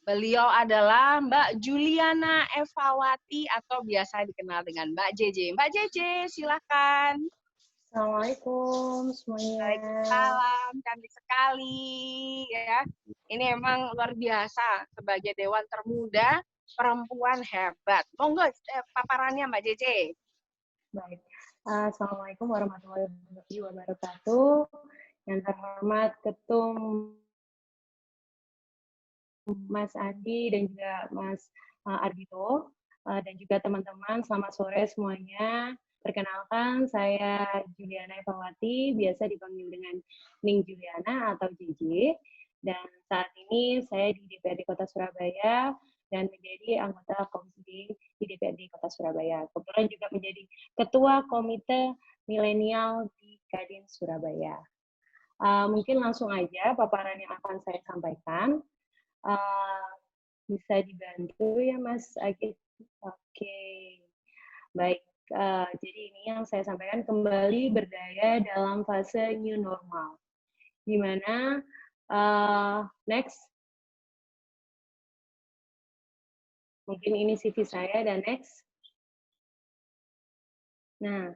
Speaker 5: Beliau adalah Mbak Juliana Evawati atau biasa dikenal dengan Mbak JJ. Mbak JJ, silakan.
Speaker 6: Assalamualaikum semuanya.
Speaker 5: Waalaikumsalam, cantik sekali ya. Ini emang luar biasa sebagai dewan termuda perempuan hebat. Monggo paparannya Mbak JJ.
Speaker 6: Baik. Assalamualaikum warahmatullahi wabarakatuh. Yang terhormat Ketum Mas Adi dan juga Mas Ardito dan juga teman-teman, selamat sore semuanya. Perkenalkan, saya Juliana Evawati, biasa dipanggil dengan Ning Juliana atau JJ. Dan saat ini saya di DPRD Kota Surabaya dan menjadi anggota Komisi di DPRD Kota Surabaya. Kebetulan juga menjadi Ketua Komite Milenial di Kadin Surabaya. Mungkin langsung aja paparan yang akan saya sampaikan. Bisa dibantu ya Mas Agit? Oke, baik. Jadi ini yang saya sampaikan, kembali berdaya dalam fase new normal. Di mana, next. Mungkin ini CV saya, dan next. Nah,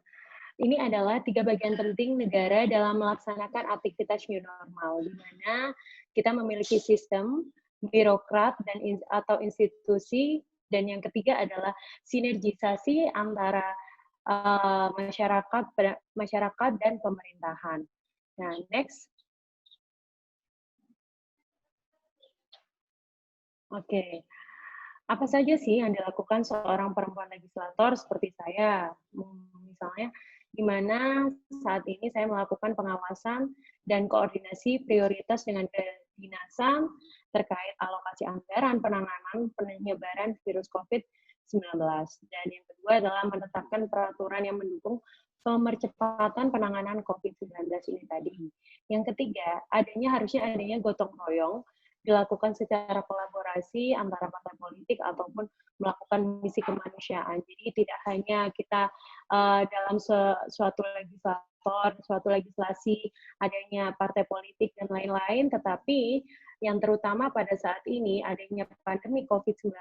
Speaker 6: ini adalah 3 bagian penting negara dalam melaksanakan aktivitas new normal, di mana kita memiliki sistem, birokrat, atau institusi, dan yang ketiga adalah sinergisasi antara masyarakat dan pemerintahan. Nah, next. Oke. Apa saja sih yang dilakukan seorang perempuan legislator seperti saya? Misalnya, di mana saat ini saya melakukan pengawasan dan koordinasi prioritas dengan kedinasan terkait alokasi anggaran penanganan penyebaran virus COVID-19. Dan yang kedua adalah menetapkan peraturan yang mendukung pemercepatan penanganan COVID-19 ini tadi. Yang ketiga, harusnya adanya gotong royong dilakukan secara kolaborasi antara partai politik ataupun melakukan misi kemanusiaan. Jadi tidak hanya kita dalam suatu legislasi adanya partai politik dan lain-lain, tetapi yang terutama pada saat ini adanya pandemi COVID-19,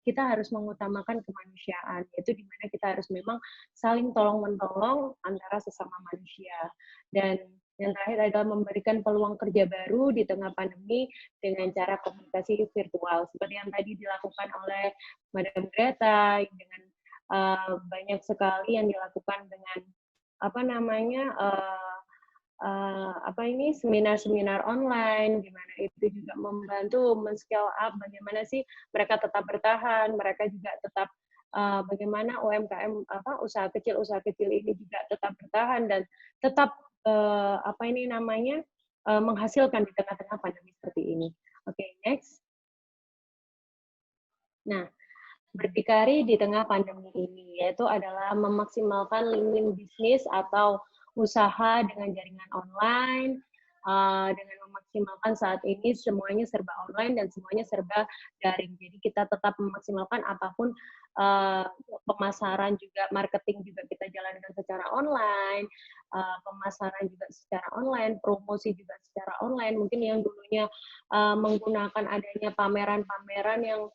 Speaker 6: kita harus mengutamakan kemanusiaan, yaitu di mana kita harus memang saling tolong-menolong antara sesama manusia. Dan yang terakhir adalah memberikan peluang kerja baru di tengah pandemi dengan cara komunikasi virtual, seperti yang tadi dilakukan oleh Madam Greta, dengan banyak sekali yang dilakukan dengan seminar-seminar online, di mana itu juga membantu men-scale up bagaimana sih mereka tetap bertahan, mereka juga tetap bagaimana UMKM usaha kecil ini juga tetap bertahan dan tetap menghasilkan di tengah-tengah pandemi seperti ini. Oke, next. Nah, berdikari di tengah pandemi ini, yaitu adalah memaksimalkan link bisnis atau usaha dengan jaringan online, dengan memaksimalkan saat ini semuanya serba online dan semuanya serba daring. Jadi kita tetap memaksimalkan apapun pemasaran juga, marketing juga kita jalankan secara online, pemasaran juga secara online, promosi juga secara online. Mungkin yang dulunya menggunakan adanya pameran-pameran yang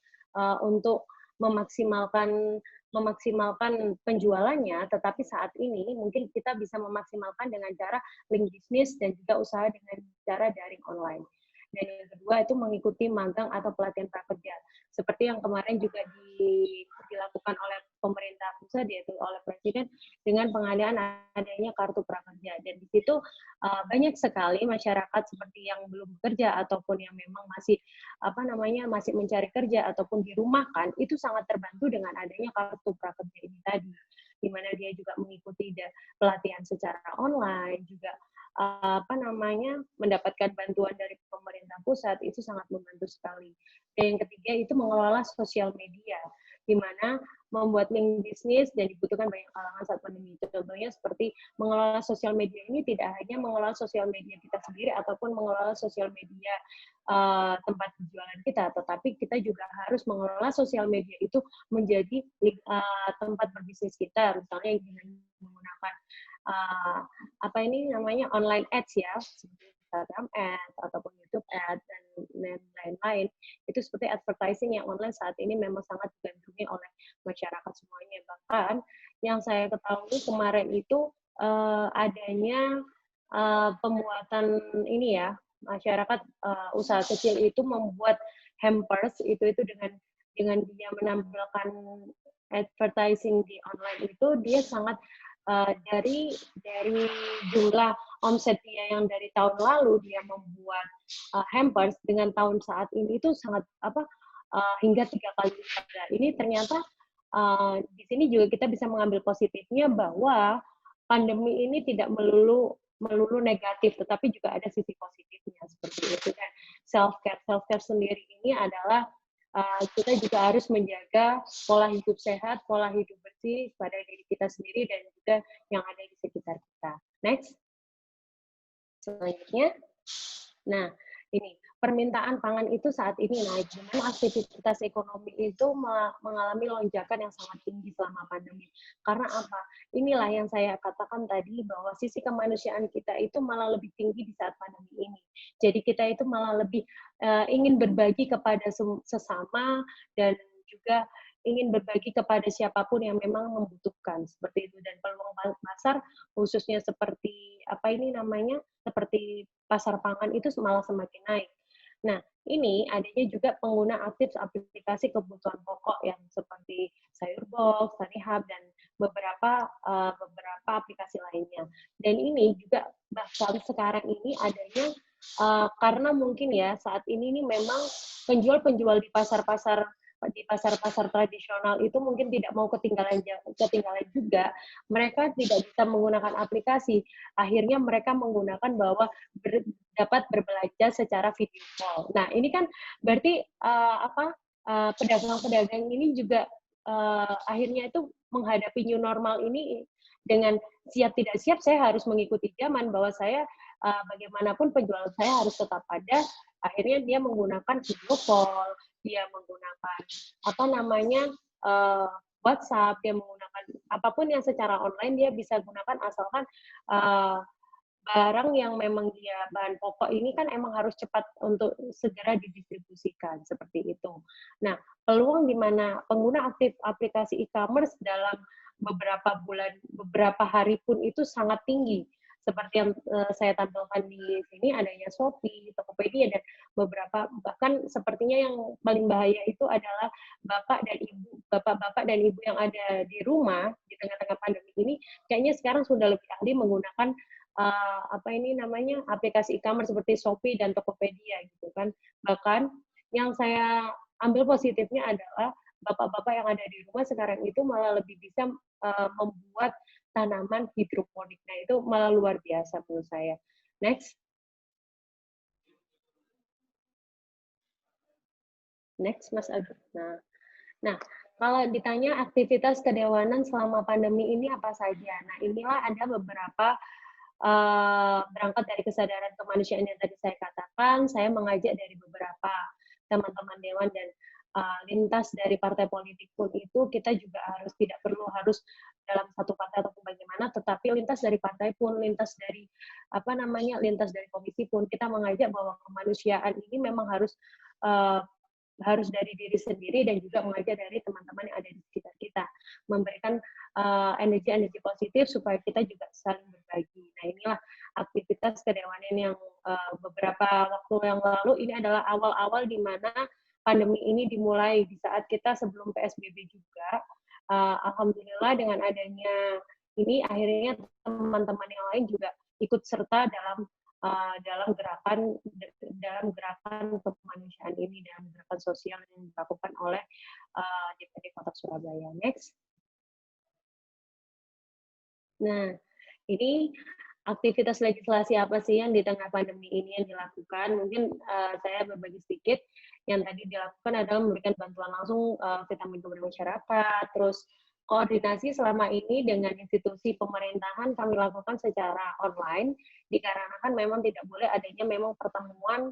Speaker 6: untuk memaksimalkan memaksimalkan penjualannya, tetapi saat ini mungkin kita bisa memaksimalkan dengan cara link bisnis dan juga usaha dengan cara daring online. Dan yang kedua itu mengikuti magang atau pelatihan prakerja. Seperti yang kemarin juga dilakukan oleh pemerintah pusat, yaitu oleh Presiden, dengan pengalihan adanya kartu prakerja. Dan di situ banyak sekali masyarakat seperti yang belum bekerja ataupun yang memang masih masih mencari kerja ataupun dirumahkan, itu sangat terbantu dengan adanya kartu prakerja ini tadi, di mana dia juga mengikuti pelatihan secara online, juga mendapatkan bantuan dari pemerintah pusat, itu sangat membantu sekali. Dan yang ketiga itu mengelola sosial media, di mana membuat link bisnis dan dibutuhkan banyak kalangan saat pandemi. Contohnya seperti mengelola sosial media ini tidak hanya mengelola sosial media kita sendiri ataupun mengelola sosial media tempat penjualan kita, tetapi kita juga harus mengelola sosial media itu menjadi tempat berbisnis kita, misalnya dengan menggunakan online ads ya, seperti Instagram ads ataupun YouTube ads dan lain-lain. Itu seperti advertising yang online saat ini memang sangat digandrungi oleh masyarakat semuanya. Bahkan yang saya ketahui kemarin itu adanya pembuatan ini ya, masyarakat usaha kecil itu membuat hampers itu dengan dia menampilkan advertising di online itu, dia sangat dari jumlah omset dia yang dari tahun lalu dia membuat hampers dengan tahun saat ini itu sangat hingga 3 kali lipat. Ini ternyata di sini juga kita bisa mengambil positifnya bahwa pandemi ini tidak melulu negatif, tetapi juga ada sisi positifnya seperti itu. Dan self care sendiri ini adalah kita juga harus menjaga pola hidup sehat, pola hidup bersih pada diri kita sendiri dan juga yang ada di sekitar kita. Next. Selanjutnya. Nah, ini permintaan pangan itu saat ini naik, di mana aktivitas ekonomi itu mengalami lonjakan yang sangat tinggi selama pandemi. Karena apa? Inilah yang saya katakan tadi, bahwa sisi kemanusiaan kita itu malah lebih tinggi di saat pandemi ini. Jadi kita itu malah lebih ingin berbagi kepada sesama dan juga ingin berbagi kepada siapapun yang memang membutuhkan seperti itu. Dan peluang pasar khususnya seperti seperti pasar pangan itu malah semakin naik. Nah, ini adanya juga pengguna aktif aplikasi kebutuhan pokok yang seperti Sayurbox, Tanihub, dan beberapa aplikasi lainnya. Dan ini juga bahkan sekarang ini adanya karena mungkin ya saat ini memang penjual-penjual di pasar-pasar tradisional itu mungkin tidak mau ketinggalan juga. Mereka tidak bisa menggunakan aplikasi. Akhirnya mereka menggunakan bahwa dapat berbelanja secara video call. Nah, ini kan berarti pedagang-pedagang ini juga akhirnya itu menghadapi new normal ini dengan siap tidak siap. Saya harus mengikuti zaman bahwa saya bagaimanapun penjual saya harus tetap ada. Akhirnya dia menggunakan video call, dia menggunakan WhatsApp, dia menggunakan apapun yang secara online dia bisa gunakan, asalkan barang yang memang dia bahan pokok ini kan emang harus cepat untuk segera didistribusikan seperti itu. Nah, peluang di mana pengguna aktif aplikasi e-commerce dalam beberapa hari pun itu sangat tinggi. Seperti yang saya tampilkan di sini, adanya Shopee, Tokopedia, dan beberapa, bahkan sepertinya yang paling bahaya itu adalah bapak-bapak dan ibu yang ada di rumah di tengah-tengah pandemi ini, kayaknya sekarang sudah lebih ahli menggunakan aplikasi e-commerce seperti Shopee dan Tokopedia gitu kan. Bahkan yang saya ambil positifnya adalah bapak-bapak yang ada di rumah sekarang itu malah lebih bisa membuat tanaman hidroponik. Nah, itu malah luar biasa menurut saya. Next. Next, Mas Agus. Nah, kalau ditanya aktivitas kedewanan selama pandemi ini apa saja? Nah, inilah ada beberapa berangkat dari kesadaran kemanusiaan yang tadi saya katakan, saya mengajak dari beberapa teman-teman dewan dan lintas dari partai politik pun itu kita juga tidak perlu harus dalam satu partai ataupun bagaimana, tetapi lintas dari partai pun, lintas dari lintas dari komisi pun kita mengajak bahwa kemanusiaan ini memang harus harus dari diri sendiri dan juga mengajar dari teman-teman yang ada di sekitar kita, memberikan energi-energi positif supaya kita juga saling berbagi. Nah, inilah aktivitas kedewanan yang beberapa waktu yang lalu, ini adalah awal-awal di mana pandemi ini dimulai di saat kita sebelum PSBB juga. Alhamdulillah dengan adanya ini akhirnya teman-teman yang lain juga ikut serta dalam gerakan kemanusiaan ini, dalam gerakan sosial yang dilakukan oleh DPD Kota Surabaya. Next. Nah, ini aktivitas legislasi apa sih yang di tengah pandemi ini yang dilakukan? Mungkin saya berbagi sedikit. Yang tadi dilakukan adalah memberikan bantuan langsung vitamin kepada masyarakat, terus koordinasi selama ini dengan institusi pemerintahan kami lakukan secara online, dikarenakan memang tidak boleh adanya memang pertemuan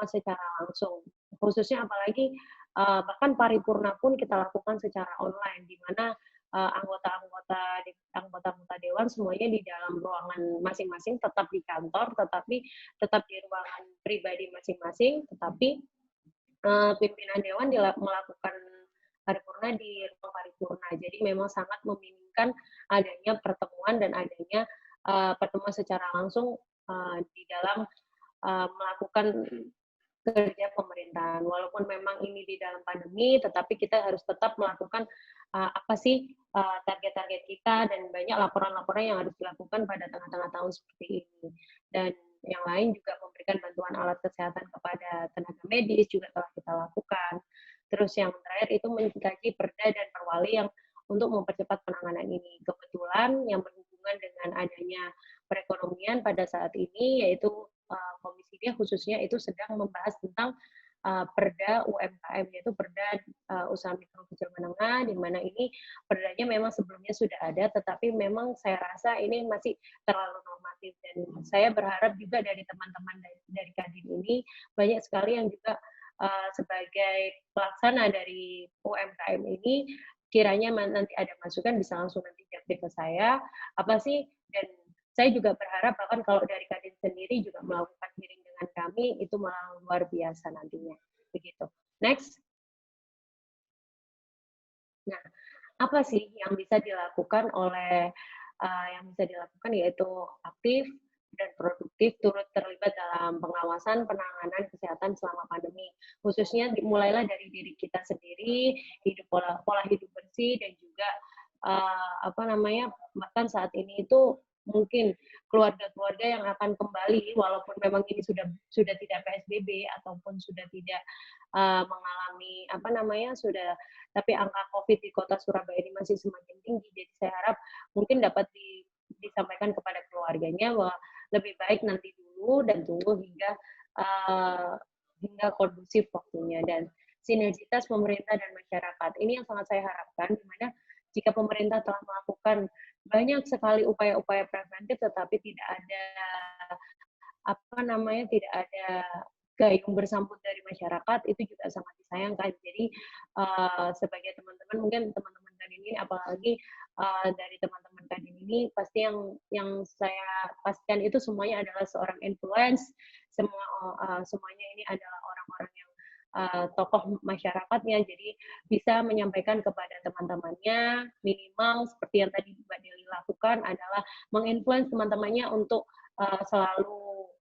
Speaker 6: secara langsung. Khususnya apalagi bahkan paripurna pun kita lakukan secara online, di mana anggota-anggota dewan semuanya di dalam ruangan masing-masing, tetap di kantor, tetapi tetap di ruangan pribadi masing-masing, tetapi pimpinan dewan melakukan paripurna di ruang paripurna. Jadi memang sangat meminimkan adanya pertemuan dan adanya pertemuan secara langsung di dalam melakukan kerja pemerintahan. Walaupun memang ini di dalam pandemi, tetapi kita harus tetap melakukan apa sih target-target kita, dan banyak laporan-laporan yang harus dilakukan pada tengah-tengah tahun seperti ini. Dan yang lain juga memberikan bantuan alat kesehatan kepada tenaga medis juga telah kita lakukan. Terus yang terakhir itu mengkaji perda dan perwali yang untuk mempercepat penanganan ini. Kebetulan yang berhubungan dengan adanya perekonomian pada saat ini, yaitu Komisi D khususnya itu sedang membahas tentang perda UMKM, yaitu perda usaha mikro kecil menengah, di mana ini perdanya memang sebelumnya sudah ada, tetapi memang saya rasa ini masih terlalu normatif, dan saya berharap juga dari teman-teman dari Kadin ini banyak sekali yang juga sebagai pelaksana dari UMKM ini, kiranya nanti ada masukan bisa langsung nanti japri ke saya apa sih, dan saya juga berharap bahkan kalau dari Kadin sendiri juga melakukan hearing dengan kami, itu malah luar biasa nantinya. Begitu. Next. Nah, apa sih yang bisa dilakukan yaitu aktif dan produktif turut terlibat dalam pengawasan penanganan kesehatan selama pandemi. Khususnya mulailah dari diri kita sendiri, pola hidup bersih, dan juga bahkan saat ini itu mungkin keluarga-keluarga yang akan kembali, walaupun memang ini sudah tidak PSBB ataupun sudah tidak mengalami tapi angka COVID di Kota Surabaya ini masih semakin tinggi. Jadi saya harap mungkin dapat disampaikan kepada keluarganya bahwa lebih baik nanti dulu dan tunggu hingga kondusif waktunya, dan sinergitas pemerintah dan masyarakat. Ini yang sangat saya harapkan, di mana jika pemerintah telah melakukan banyak sekali upaya-upaya preventif, tetapi tidak ada gayung bersambut dari masyarakat, itu juga sangat disayangkan. Jadi sebagai teman-teman, mungkin teman-teman Kadin ini, apalagi dari teman-teman Kadin ini, pasti yang saya pastikan itu semuanya adalah seorang influence, semuanya ini adalah orang-orang yang tokoh masyarakatnya, jadi bisa menyampaikan kepada teman-temannya, minimal seperti yang tadi Mbak Deli lakukan adalah menginfluence teman-temannya untuk selalu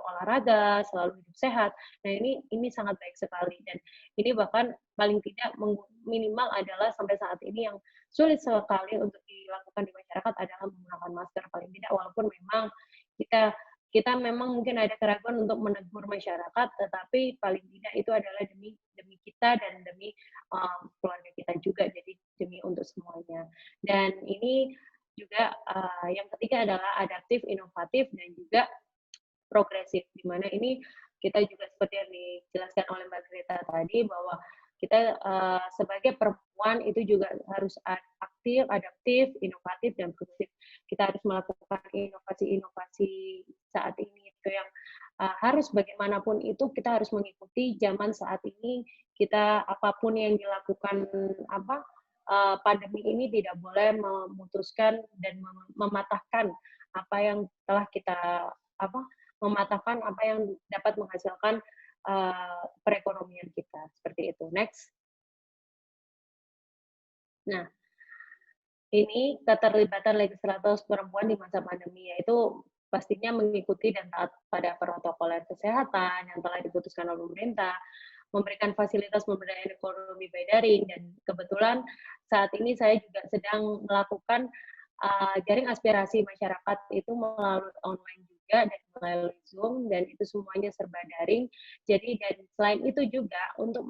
Speaker 6: olahraga, selalu hidup sehat. Nah, ini sangat baik sekali, dan ini bahkan paling tidak minimal adalah sampai saat ini yang sulit sekali untuk dilakukan di masyarakat adalah menggunakan masker, paling tidak, walaupun memang kita memang mungkin ada keraguan untuk menegur masyarakat, tetapi paling tidak itu adalah demi kita dan demi keluarga kita juga, jadi demi untuk semuanya. Dan ini juga yang ketiga adalah adaptif, inovatif, dan juga progresif, di mana ini kita juga seperti yang dijelaskan oleh Mbak Greta tadi, bahwa kita sebagai perempuan itu juga harus aktif, adaptif, inovatif, dan progresif. Kita harus melakukan inovasi-inovasi saat ini itu yang harus bagaimanapun itu kita harus mengikuti zaman saat ini. Kita apapun yang dilakukan pandemi ini tidak boleh memutuskan dan mematahkan apa yang telah kita mematahkan apa yang dapat menghasilkan perekonomian kita. Seperti itu. Next. Nah, ini keterlibatan legislator perempuan di masa pandemi, yaitu pastinya mengikuti dan taat pada protokol kesehatan yang telah diputuskan oleh pemerintah, memberikan fasilitas pemberdayaan ekonomi by daring, dan kebetulan saat ini saya juga sedang melakukan jaring aspirasi masyarakat itu melalui online juga dan melalui Zoom, dan itu semuanya serba daring. Jadi dan selain itu juga untuk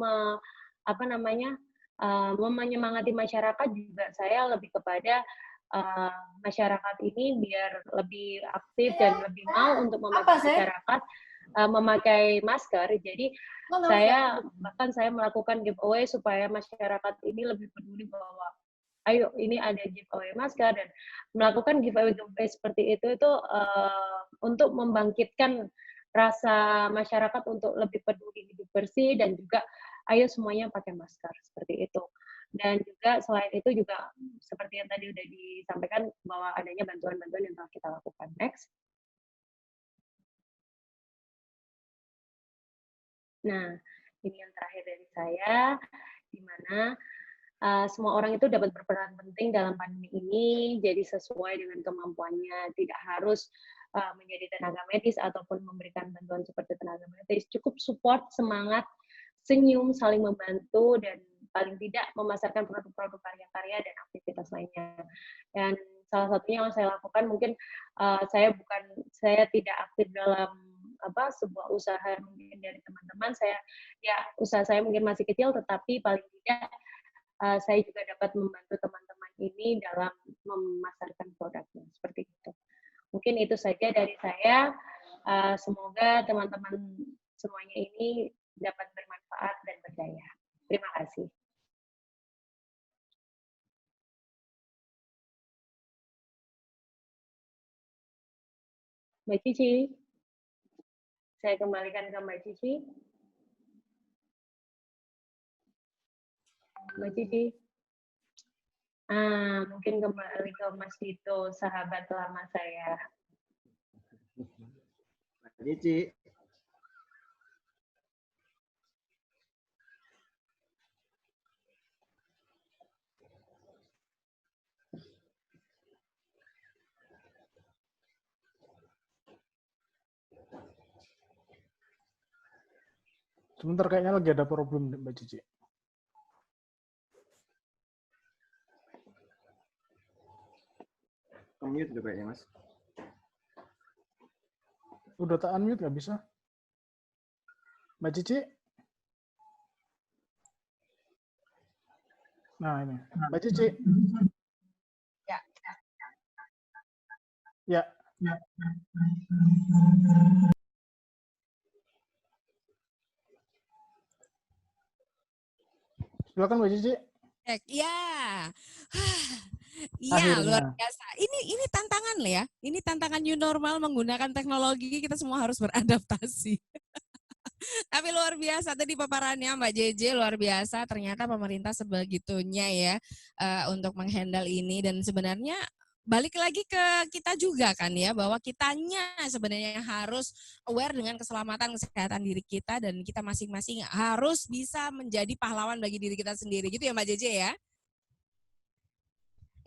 Speaker 6: menyemangati masyarakat juga saya lebih kepada masyarakat ini biar lebih aktif dan lebih mau untuk masyarakat memakai masker. Jadi saya melakukan giveaway supaya masyarakat ini lebih peduli bahwa ayo ini ada giveaway masker, dan melakukan giveaway seperti itu untuk membangkitkan rasa masyarakat untuk lebih peduli hidup bersih, dan juga ayo semuanya pakai masker seperti itu. Dan juga selain itu juga seperti yang tadi udah disampaikan bahwa adanya bantuan-bantuan yang telah kita lakukan. Next. Nah, ini yang terakhir dari saya, di mana semua orang itu dapat berperan penting dalam pandemi ini, jadi sesuai dengan kemampuannya, tidak harus menjadi tenaga medis ataupun memberikan bantuan seperti tenaga medis, cukup support, semangat, senyum, saling membantu, dan paling tidak memasarkan produk-produk karya-karya dan aktivitas lainnya. Dan salah satunya yang saya lakukan, mungkin saya tidak aktif dalam sebuah usaha mungkin dari teman-teman, usaha saya mungkin masih kecil, tetapi paling tidak saya juga dapat membantu teman-teman ini dalam memasarkan produknya, seperti itu. Mungkin itu saja dari saya. Semoga teman-teman semuanya ini dapat bermanfaat dan berdaya. Terima kasih. Mbak Cici, saya kembalikan ke Mbak Cici. Mbak Cici. Mungkin kembali ke Mas Dito, sahabat lama saya.
Speaker 2: Mbak Cici.
Speaker 7: Sebentar, kayaknya lagi ada problem Mbak Cici.
Speaker 2: Mute juga ya, Mas.
Speaker 7: Udah tak unmute nggak bisa? Mbak Cici? Nah, ini. Mbak Cici?
Speaker 5: Ya.
Speaker 7: Ya. Silakan Mbak Cici.
Speaker 1: Ya. Iya, luar biasa. Ini tantangan ya. Ini tantangan new normal menggunakan teknologi, kita semua harus beradaptasi. Tapi luar biasa tadi paparannya Mbak JJ, luar biasa. Ternyata pemerintah sebegitunya ya untuk menghandle ini, dan sebenarnya balik lagi ke kita juga kan ya, bahwa kitanya sebenarnya harus aware dengan keselamatan kesehatan diri kita, dan kita masing-masing harus bisa menjadi pahlawan bagi diri kita sendiri gitu ya Mbak JJ ya.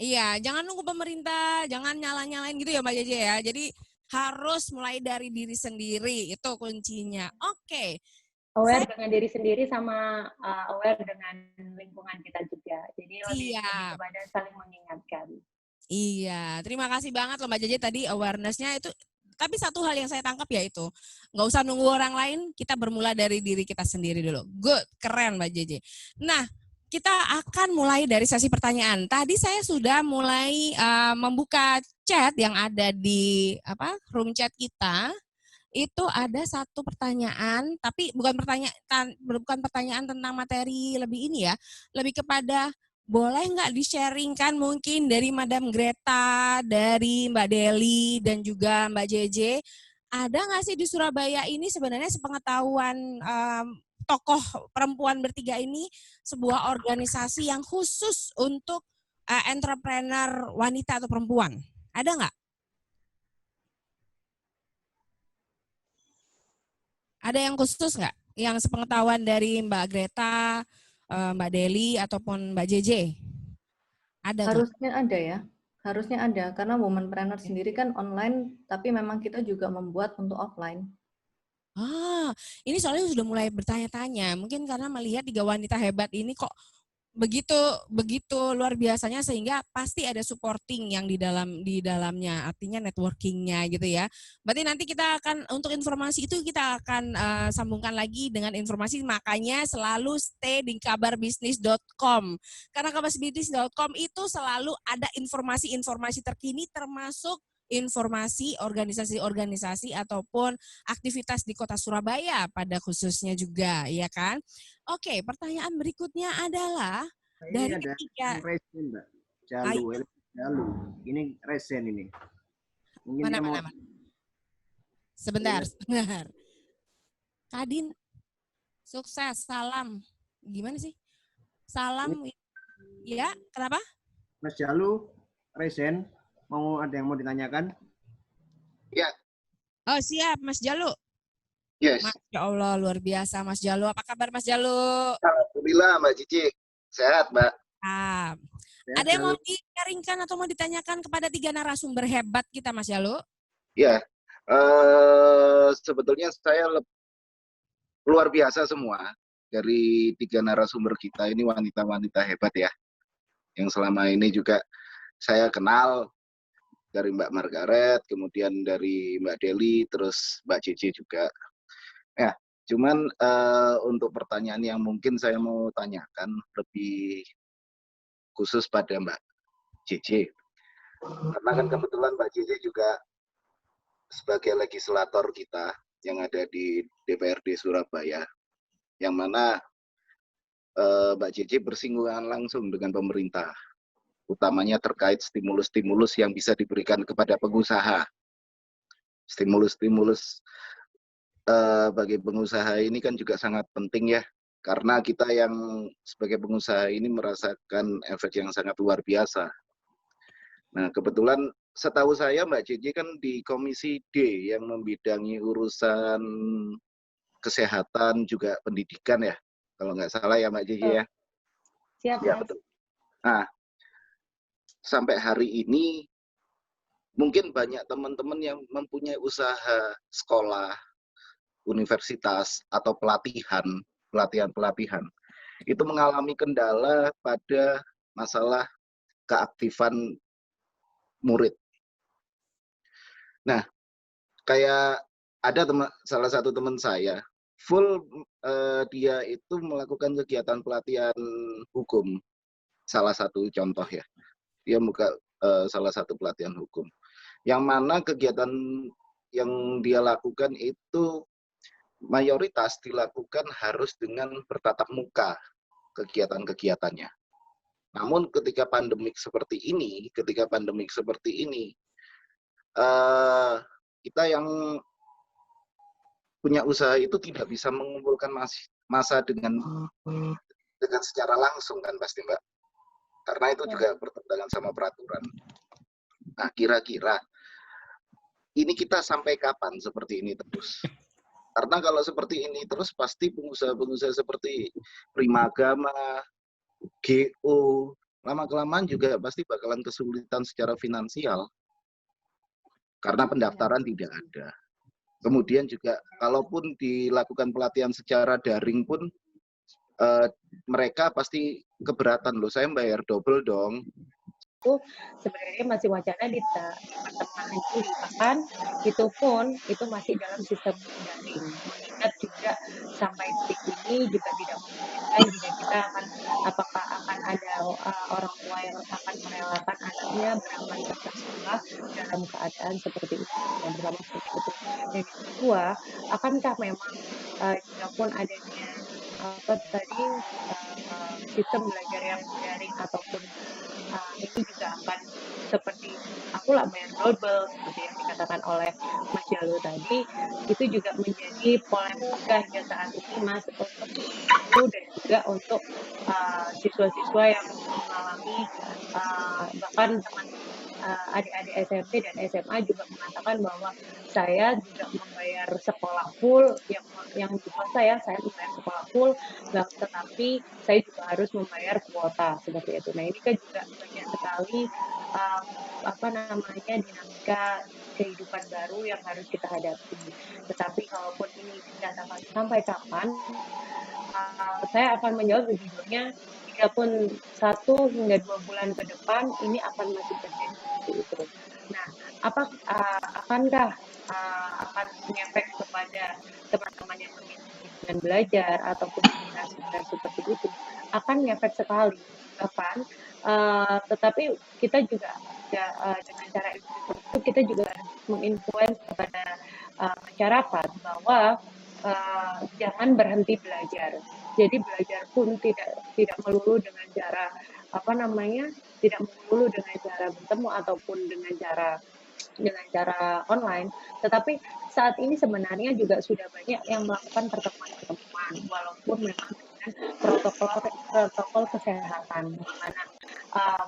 Speaker 1: Iya, jangan nunggu pemerintah, jangan nyala-nyalain gitu ya Mbak JJ ya. Jadi harus mulai dari diri sendiri, itu kuncinya. Oke.
Speaker 6: Aware dengan diri sendiri sama aware dengan lingkungan kita juga. Jadi lebih kepada saling mengingatkan.
Speaker 1: Iya, terima kasih banget loh Mbak JJ tadi awareness-nya itu. Tapi satu hal yang saya tangkap ya itu, nggak usah nunggu orang lain, kita bermula dari diri kita sendiri dulu. Good, keren Mbak JJ. Nah, kita akan mulai dari sesi pertanyaan. Tadi saya sudah mulai membuka chat yang ada di room chat kita. Itu ada satu pertanyaan, tapi bukan pertanyaan tentang materi lebih ini ya, lebih kepada boleh nggak di-sharingkan mungkin dari Madam Greta, dari Mbak Deli, dan juga Mbak JJ, ada nggak sih di Surabaya ini sebenarnya sepengetahuan tokoh perempuan bertiga ini sebuah organisasi yang khusus untuk entrepreneur wanita atau perempuan? Ada nggak? Ada yang khusus nggak? yang sepengetahuan dari Mbak Greta, Mbak Deli, ataupun Mbak JJ? Ada nggak?
Speaker 3: Harusnya ada ya. Harusnya ada, karena womanpreneur sendiri kan online, tapi memang kita juga membuat untuk offline.
Speaker 1: Ini soalnya sudah mulai bertanya-tanya. Mungkin karena melihat 3 wanita hebat ini kok begitu luar biasanya, sehingga pasti ada supporting yang di dalamnya, artinya networkingnya gitu ya. Berarti nanti kita akan, untuk informasi itu kita akan sambungkan lagi dengan informasi, makanya selalu stay di kabarbisnis.com, karena kabarbisnis.com itu selalu ada informasi-informasi terkini, termasuk informasi organisasi-organisasi ataupun aktivitas di Kota Surabaya pada khususnya juga, ya kan? Oke, pertanyaan berikutnya adalah
Speaker 2: Ini
Speaker 1: dari
Speaker 2: ada
Speaker 1: ketiga.
Speaker 2: resen, Mbak. Jalu. Ini resen ini. Mungkin dia mau
Speaker 1: Mana? Sebentar. Kadin, sukses, salam. Gimana sih? Salam, ya, kenapa?
Speaker 2: Mas Jalu, resen, ada yang mau ditanyakan?
Speaker 8: Ya.
Speaker 1: Oh, siap, Mas Jalu.
Speaker 8: Yes.
Speaker 1: Masya Allah, luar biasa Mas Jalu. Apa kabar Mas Jalu?
Speaker 8: Alhamdulillah Mbak Cici. Sehat, Mbak.
Speaker 1: Ada yang mau di-sharingkan atau mau ditanyakan kepada 3 narasumber hebat kita, Mas Jalu?
Speaker 8: Ya, sebetulnya saya luar biasa semua. Dari 3 narasumber kita ini wanita-wanita hebat ya. Yang selama ini juga saya kenal, dari Mbak Margaret, kemudian dari Mbak Deli, terus Mbak Cici juga. Ya, cuman untuk pertanyaan yang mungkin saya mau tanyakan lebih khusus pada Mbak Cici. Karena kan kebetulan Mbak Cici juga sebagai legislator kita yang ada di DPRD Surabaya, yang mana Mbak Cici bersinggungan langsung dengan pemerintah, utamanya terkait stimulus-stimulus yang bisa diberikan kepada pengusaha. Stimulus-stimulus bagi pengusaha ini kan juga sangat penting ya, karena kita yang sebagai pengusaha ini merasakan efek yang sangat luar biasa. Nah, kebetulan setahu saya Mbak Cici kan di Komisi D yang membidangi urusan kesehatan juga pendidikan ya, kalau nggak salah ya Mbak Cici ya.
Speaker 6: Siap,
Speaker 8: Ya,
Speaker 6: Mas.
Speaker 8: betul. Nah, sampai hari ini mungkin banyak teman-teman yang mempunyai usaha sekolah, universitas, atau pelatihan itu mengalami kendala pada masalah keaktifan murid. Nah, kayak ada salah satu teman saya, full dia itu melakukan kegiatan pelatihan hukum, salah satu contoh ya. Dia buka salah satu pelatihan hukum, yang mana kegiatan yang dia lakukan itu mayoritas dilakukan harus dengan bertatap muka kegiatan-kegiatannya. Namun ketika pandemik seperti ini, kita yang punya usaha itu tidak bisa mengumpulkan massa dengan secara langsung kan pasti Mbak. Karena itu juga bertentangan sama peraturan. Nah, kira-kira ini kita sampai kapan seperti ini terus? Karena kalau seperti ini terus pasti pengusaha-pengusaha seperti Primagama, GO, lama-kelamaan juga pasti bakalan kesulitan secara finansial. Karena pendaftaran tidak ada. Kemudian juga kalaupun dilakukan pelatihan secara daring pun mereka pasti keberatan, loh saya bayar double dong.
Speaker 6: Itu sebenarnya masih wacana di pertengahan Juli, bahkan itu pun itu masih dalam sistem daring. Mengingat juga sampai detik ini juga tidak memungkinkan jika kita apakah akan ada orang tua yang akan merelakan anaknya berangkat ke sekolah dalam keadaan seperti itu, yang pertama seperti itu. Dan yang kedua, akankah memang jika pun adanya sistem belajar yang daring ataupun ini juga akan seperti aku lah bayar double seperti yang dikatakan oleh Mas Jalu tadi, itu juga menjadi polemik hingga saat ini Mas, untuk dan juga untuk siswa-siswa yang mengalami bahkan adik-adik SMP dan SMA juga mengatakan bahwa saya juga membayar sekolah full, yang di swasta ya, saya membayar sekolah full, tetapi saya juga harus membayar kuota seperti itu. Nah ini kan juga banyak sekali dinamika kehidupan baru yang harus kita hadapi. Tetapi kalaupun ini dikatakan sampai kapan, saya akan menjawab sejujurnya, walaupun 1 hingga 2 bulan ke depan ini akan masih terjadi seperti itu. Nah, akankah akan mengefek kepada teman-teman yang memiliki dengan belajar ataupun generasi seperti itu? Akan ngefek sekali. Bahkan, tetapi kita juga dengan cara itu kita juga harus menginfluence kepada masyarakat bahwa jangan berhenti belajar. Jadi belajar pun tidak melulu dengan cara tidak melulu dengan cara bertemu ataupun dengan cara online. Tetapi saat ini sebenarnya juga sudah banyak yang melakukan pertemuan-pertemuan, walaupun memang dengan protokol kesehatan, di mana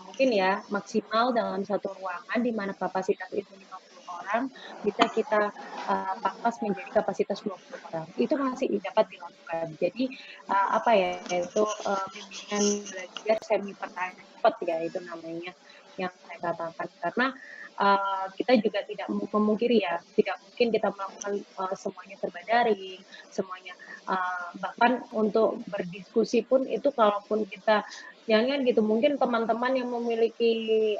Speaker 6: mungkin ya maksimal dalam satu ruangan di mana kapasitas itu 50 orang bisa kita pangkas menjadi kapasitas 20 orang. Itu masih dapat dilakukan. Jadi yaitu bimbingan belajar semi pertanyaan cepat ya itu namanya yang saya katakan, karena kita juga tidak memungkiri ya, tidak mungkin kita melakukan semuanya serba daring, semuanya bahkan untuk berdiskusi pun itu kalaupun kita jangan gitu, mungkin teman-teman yang memiliki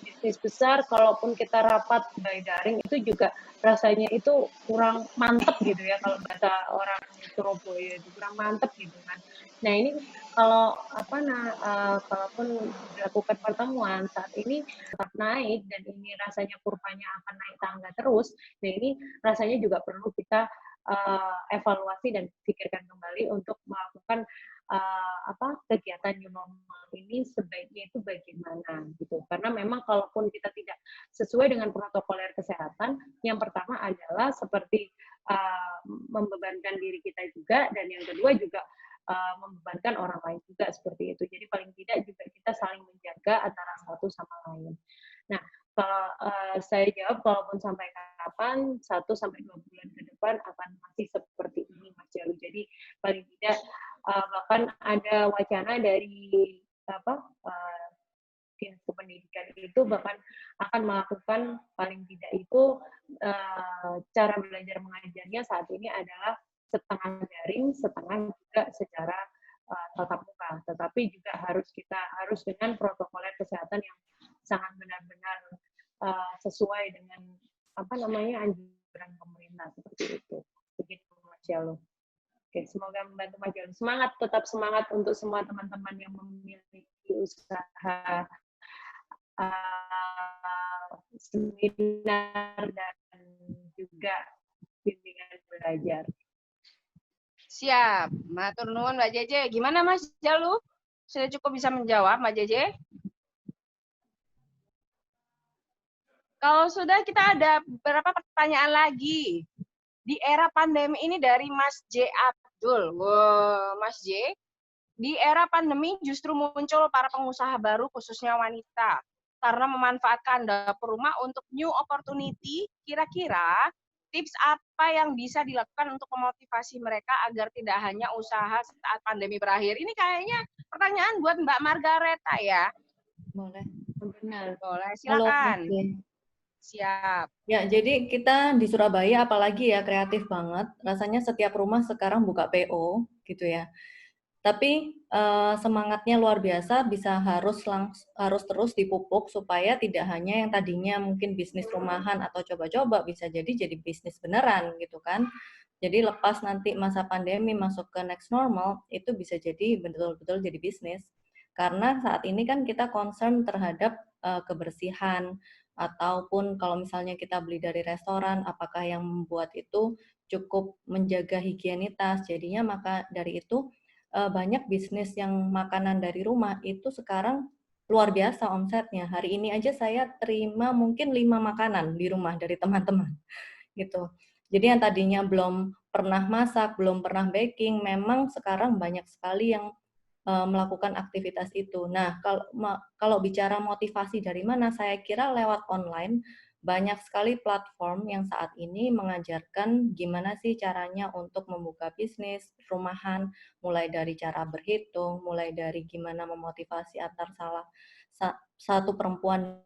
Speaker 6: bisnis besar, kalaupun kita rapat by daring itu juga rasanya itu kurang mantep gitu ya, kalau bahasa orang Surabaya itu kurang mantep gitu kan. Nah ini kalau kalaupun dilakukan pertemuan saat ini tetap naik dan ini rasanya kurvanya akan naik tangga terus, nah ini rasanya juga perlu kita evaluasi dan pikirkan kembali untuk melakukan kegiatan new normal ini sebaiknya itu bagaimana gitu. Karena memang kalaupun kita tidak sesuai dengan protokoler kesehatan, yang pertama adalah seperti membebankan diri kita juga, dan yang kedua juga membebankan orang lain juga seperti itu. Jadi paling tidak juga kita saling menjaga antara satu sama lain. Nah, kalau saya jawab, kalaupun sampai kapan, 1 sampai 2 bulan ke depan akan masih seperti ini, Mas Jalu. Jadi paling tidak bahkan ada wacana dari Dinas Pendidikan itu bahkan akan melakukan paling tidak itu cara belajar mengajarnya saat ini adalah setengah daring, setengah juga secara tatap muka. Tetapi juga harus dengan protokoler kesehatan yang sangat benar-benar sesuai dengan anjuran pemerintah seperti itu. Begitu Mas Jalu. Oke, semoga membantu Mas Jalu. Tetap semangat untuk semua teman-teman yang memiliki usaha seminar dan juga bimbingan belajar.
Speaker 5: Siap, matur nuwun Mbak Jeje. Gimana Mas Jalu? Sudah cukup bisa menjawab Mbak Jeje? Kalau sudah, kita ada beberapa pertanyaan lagi. Di era pandemi ini dari Mas J. Abdul. Wow, Mas J, di era pandemi justru muncul para pengusaha baru khususnya wanita. Karena memanfaatkan dapur rumah untuk new opportunity, kira-kira tips apa yang bisa dilakukan untuk memotivasi mereka agar tidak hanya usaha saat pandemi berakhir? Ini kayaknya pertanyaan buat Mbak Margareta ya.
Speaker 9: Boleh.
Speaker 6: Benar.
Speaker 5: Boleh, silakan.
Speaker 9: Halo,
Speaker 5: Siap.
Speaker 9: Ya, jadi kita di Surabaya apalagi ya kreatif banget. Rasanya setiap rumah sekarang buka PO gitu ya. Tapi semangatnya luar biasa, harus terus dipupuk supaya tidak hanya yang tadinya mungkin bisnis rumahan atau coba-coba bisa jadi bisnis beneran gitu kan. Jadi lepas nanti masa pandemi masuk ke next normal, itu bisa jadi betul-betul jadi bisnis. Karena saat ini kan kita concern terhadap kebersihan, ataupun kalau misalnya kita beli dari restoran, apakah yang membuat itu cukup menjaga higienitas. Jadinya maka dari itu banyak bisnis yang makanan dari rumah itu sekarang luar biasa omsetnya. Hari ini aja saya terima mungkin 5 makanan di rumah dari teman-teman gitu. Jadi yang tadinya belum pernah masak, belum pernah baking, memang sekarang banyak sekali yang melakukan aktivitas itu. Nah, kalau bicara motivasi dari mana, saya kira lewat online banyak sekali platform yang saat ini mengajarkan gimana sih caranya untuk membuka bisnis rumahan, mulai dari cara berhitung, mulai dari gimana memotivasi antar satu perempuan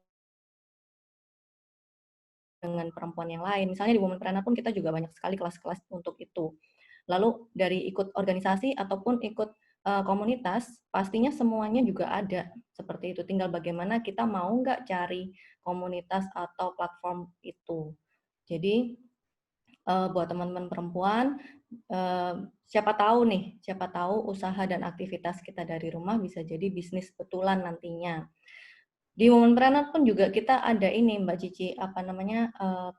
Speaker 9: dengan perempuan yang lain. Misalnya di Womenpreneur pun kita juga banyak sekali kelas-kelas untuk itu. Lalu dari ikut organisasi ataupun ikut komunitas, pastinya semuanya juga ada seperti itu. Tinggal bagaimana kita mau nggak cari komunitas atau platform itu. Jadi buat teman-teman perempuan, siapa tahu usaha dan aktivitas kita dari rumah bisa jadi bisnis betulan nantinya. Di Womenpreneur pun juga kita ada ini Mbak Cici,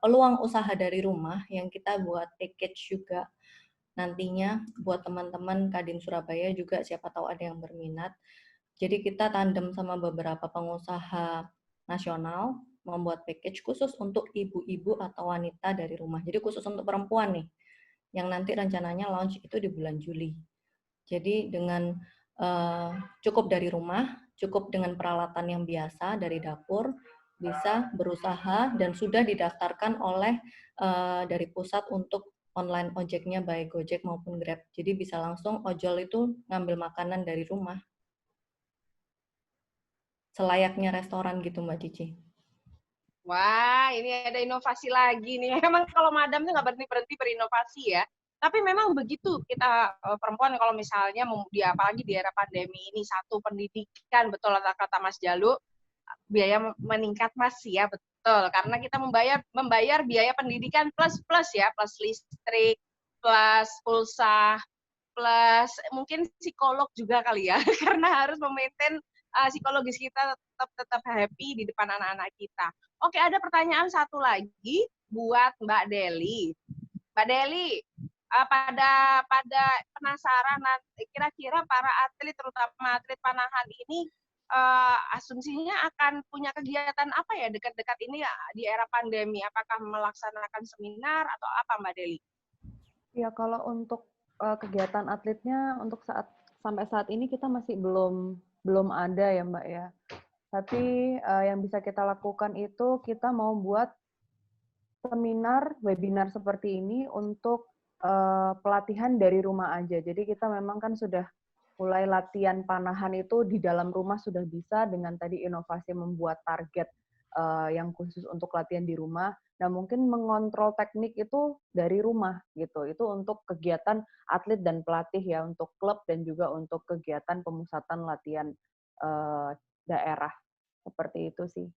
Speaker 9: peluang usaha dari rumah yang kita buat package juga nantinya buat teman-teman Kadin Surabaya juga siapa tahu ada yang berminat. Jadi kita tandem sama beberapa pengusaha nasional membuat package khusus untuk ibu-ibu atau wanita dari rumah. Jadi khusus untuk perempuan nih, yang nanti rencananya launch itu di bulan Juli. Jadi dengan cukup dari rumah, cukup dengan peralatan yang biasa dari dapur, bisa berusaha dan sudah didaftarkan oleh dari pusat untuk online ojeknya baik Gojek maupun Grab. Jadi bisa langsung ojol itu ngambil makanan dari rumah. Selayaknya restoran gitu Mbak Cici.
Speaker 5: Wah, ini ada inovasi lagi nih. Emang kalau madam tuh nggak berhenti-berhenti berinovasi ya. Tapi memang begitu kita perempuan kalau misalnya apalagi di era pandemi ini, satu pendidikan, betul kata Mas Jalu, biaya meningkat Mas ya, betul. Karena kita membayar biaya pendidikan plus ya, plus listrik, plus pulsa, plus mungkin psikolog juga kali ya, karena harus memaintain psikologis kita tetap happy di depan anak-anak kita. Oke, ada pertanyaan satu lagi buat Mbak Deli. Mbak Deli, pada penasaran kira-kira para atlet, terutama atlet panahan ini, asumsinya akan punya kegiatan apa ya dekat-dekat ini di era pandemi? Apakah melaksanakan seminar atau apa Mbak Deli?
Speaker 4: Ya, kalau untuk kegiatan atletnya untuk sampai saat ini kita masih belum ada ya Mbak ya. Tapi yang bisa kita lakukan itu kita mau buat seminar, webinar seperti ini untuk pelatihan dari rumah aja. Jadi kita memang kan sudah mulai latihan panahan itu di dalam rumah sudah bisa dengan tadi inovasi membuat target yang khusus untuk latihan di rumah. Nah, mungkin mengontrol teknik itu dari rumah gitu. Itu untuk kegiatan atlet dan pelatih ya, untuk klub dan juga untuk kegiatan pemusatan latihan daerah. Seperti itu sih.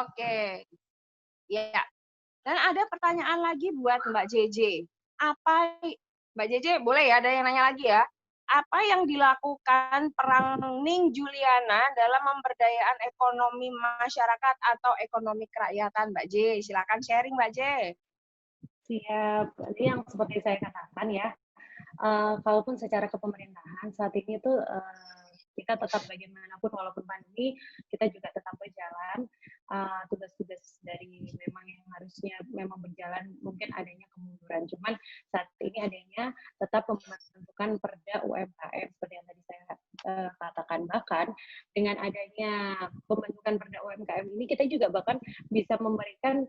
Speaker 5: Oke. Ya. Dan ada pertanyaan lagi buat Mbak JJ. Mbak JJ, boleh ya ada yang nanya lagi ya? Apa yang dilakukan Perangning Juliana dalam pemberdayaan ekonomi masyarakat atau ekonomi kerakyatan, Mbak J? Silakan sharing, Mbak J.
Speaker 6: Siap. Jadi yang seperti saya katakan ya, kalaupun secara kepemerintahan saat ini tuh kita tetap bagaimanapun walaupun pandemi kita juga tetap berjalan, tugas-tugas dari memang yang harusnya memang berjalan mungkin adanya kemunduran, cuman saat ini adanya tetap pembentukan perda UMKM seperti yang tadi saya katakan. Bahkan dengan adanya pembentukan perda UMKM ini kita juga bahkan bisa memberikan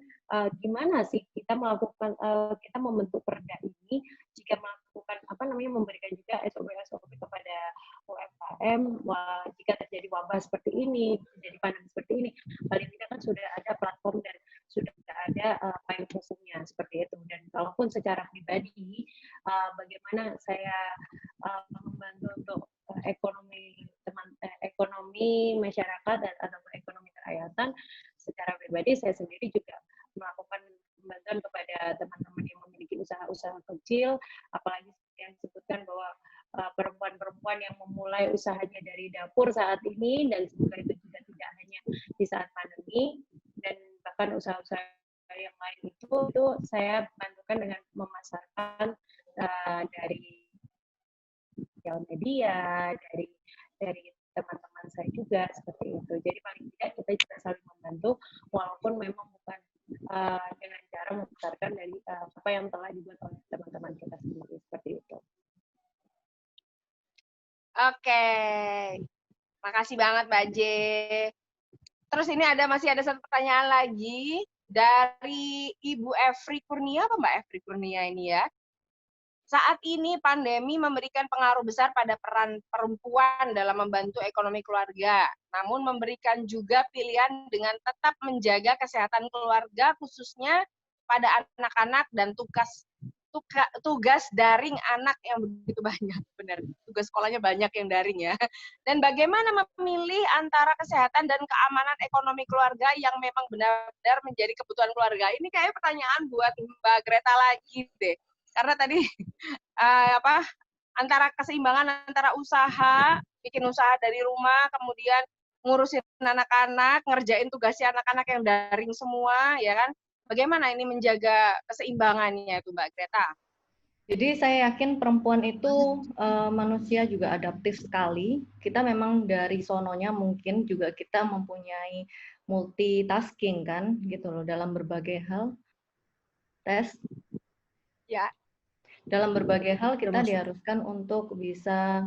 Speaker 6: gimana sih kita melakukan kita membentuk perda ini jika melakukan memberikan juga SOP kepada UMKM jika terjadi wabah seperti ini, terjadi pandemi seperti ini, paling tidak kan sudah ada platform dan sudah ada payung hukumnya seperti itu. Dan kalaupun secara pribadi, bagaimana saya membantu untuk ekonomi masyarakat dan atau ekonomi kerakyatan, secara pribadi saya sendiri juga melakukan pembantuan kepada teman-teman yang memiliki usaha-usaha kecil, apalagi yang disebutkan bahwa perempuan-perempuan yang memulai usahanya dari dapur saat ini, dan semoga itu juga tidak hanya di saat pandemi, dan bahkan usaha-usaha yang lain itu saya bantukan dengan memasarkan dari sosial media, dari teman-teman saya juga seperti itu. Jadi paling tidak kita juga saling membantu, walaupun memang bukan dengan cara membesarkan dari apa yang telah dibuat oleh teman-teman kita sendiri seperti itu.
Speaker 5: Oke. Makasih banget Mbak J. Terus ini masih ada satu pertanyaan lagi dari Ibu Efri Kurnia, apa Mbak Efri Kurnia ini ya? Saat ini pandemi memberikan pengaruh besar pada peran perempuan dalam membantu ekonomi keluarga, namun memberikan juga pilihan dengan tetap menjaga kesehatan keluarga, khususnya pada anak-anak dan tugas daring anak yang begitu banyak, benar. Tugas sekolahnya banyak yang daring ya. Dan bagaimana memilih antara kesehatan dan keamanan ekonomi keluarga yang memang benar-benar menjadi kebutuhan keluarga. Ini kayak pertanyaan buat Mbak Greta lagi deh. Karena tadi antara keseimbangan antara usaha, bikin usaha dari rumah, kemudian ngurusin anak-anak, ngerjain tugasnya anak-anak yang daring semua, ya kan? Bagaimana ini menjaga keseimbangannya itu, Mbak Greta?
Speaker 9: Jadi saya yakin perempuan itu manusia juga adaptif sekali. Kita memang dari sononya mungkin juga kita mempunyai multitasking kan, gitu loh, dalam berbagai hal.
Speaker 5: Ya.
Speaker 9: Dalam berbagai hal kita diharuskan untuk bisa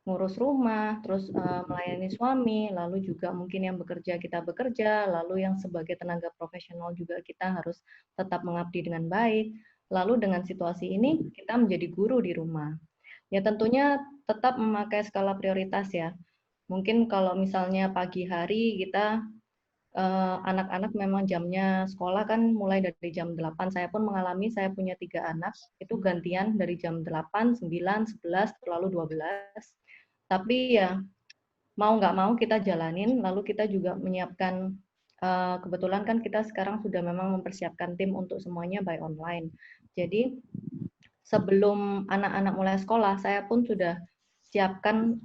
Speaker 9: ngurus rumah, terus melayani suami, lalu juga mungkin yang bekerja kita bekerja, lalu yang sebagai tenaga profesional juga kita harus tetap mengabdi dengan baik. Lalu dengan situasi ini kita menjadi guru di rumah. Ya tentunya tetap memakai skala prioritas ya. Mungkin kalau misalnya pagi hari kita anak-anak memang jamnya sekolah kan mulai dari jam 8. Saya pun mengalami, saya punya 3 anak, itu gantian dari jam 8, 9, 11, lalu 12. Tapi ya mau nggak mau kita jalanin, lalu kita juga menyiapkan, kebetulan kan kita sekarang sudah memang mempersiapkan tim untuk semuanya by online. Jadi sebelum anak-anak mulai sekolah, saya pun sudah siapkan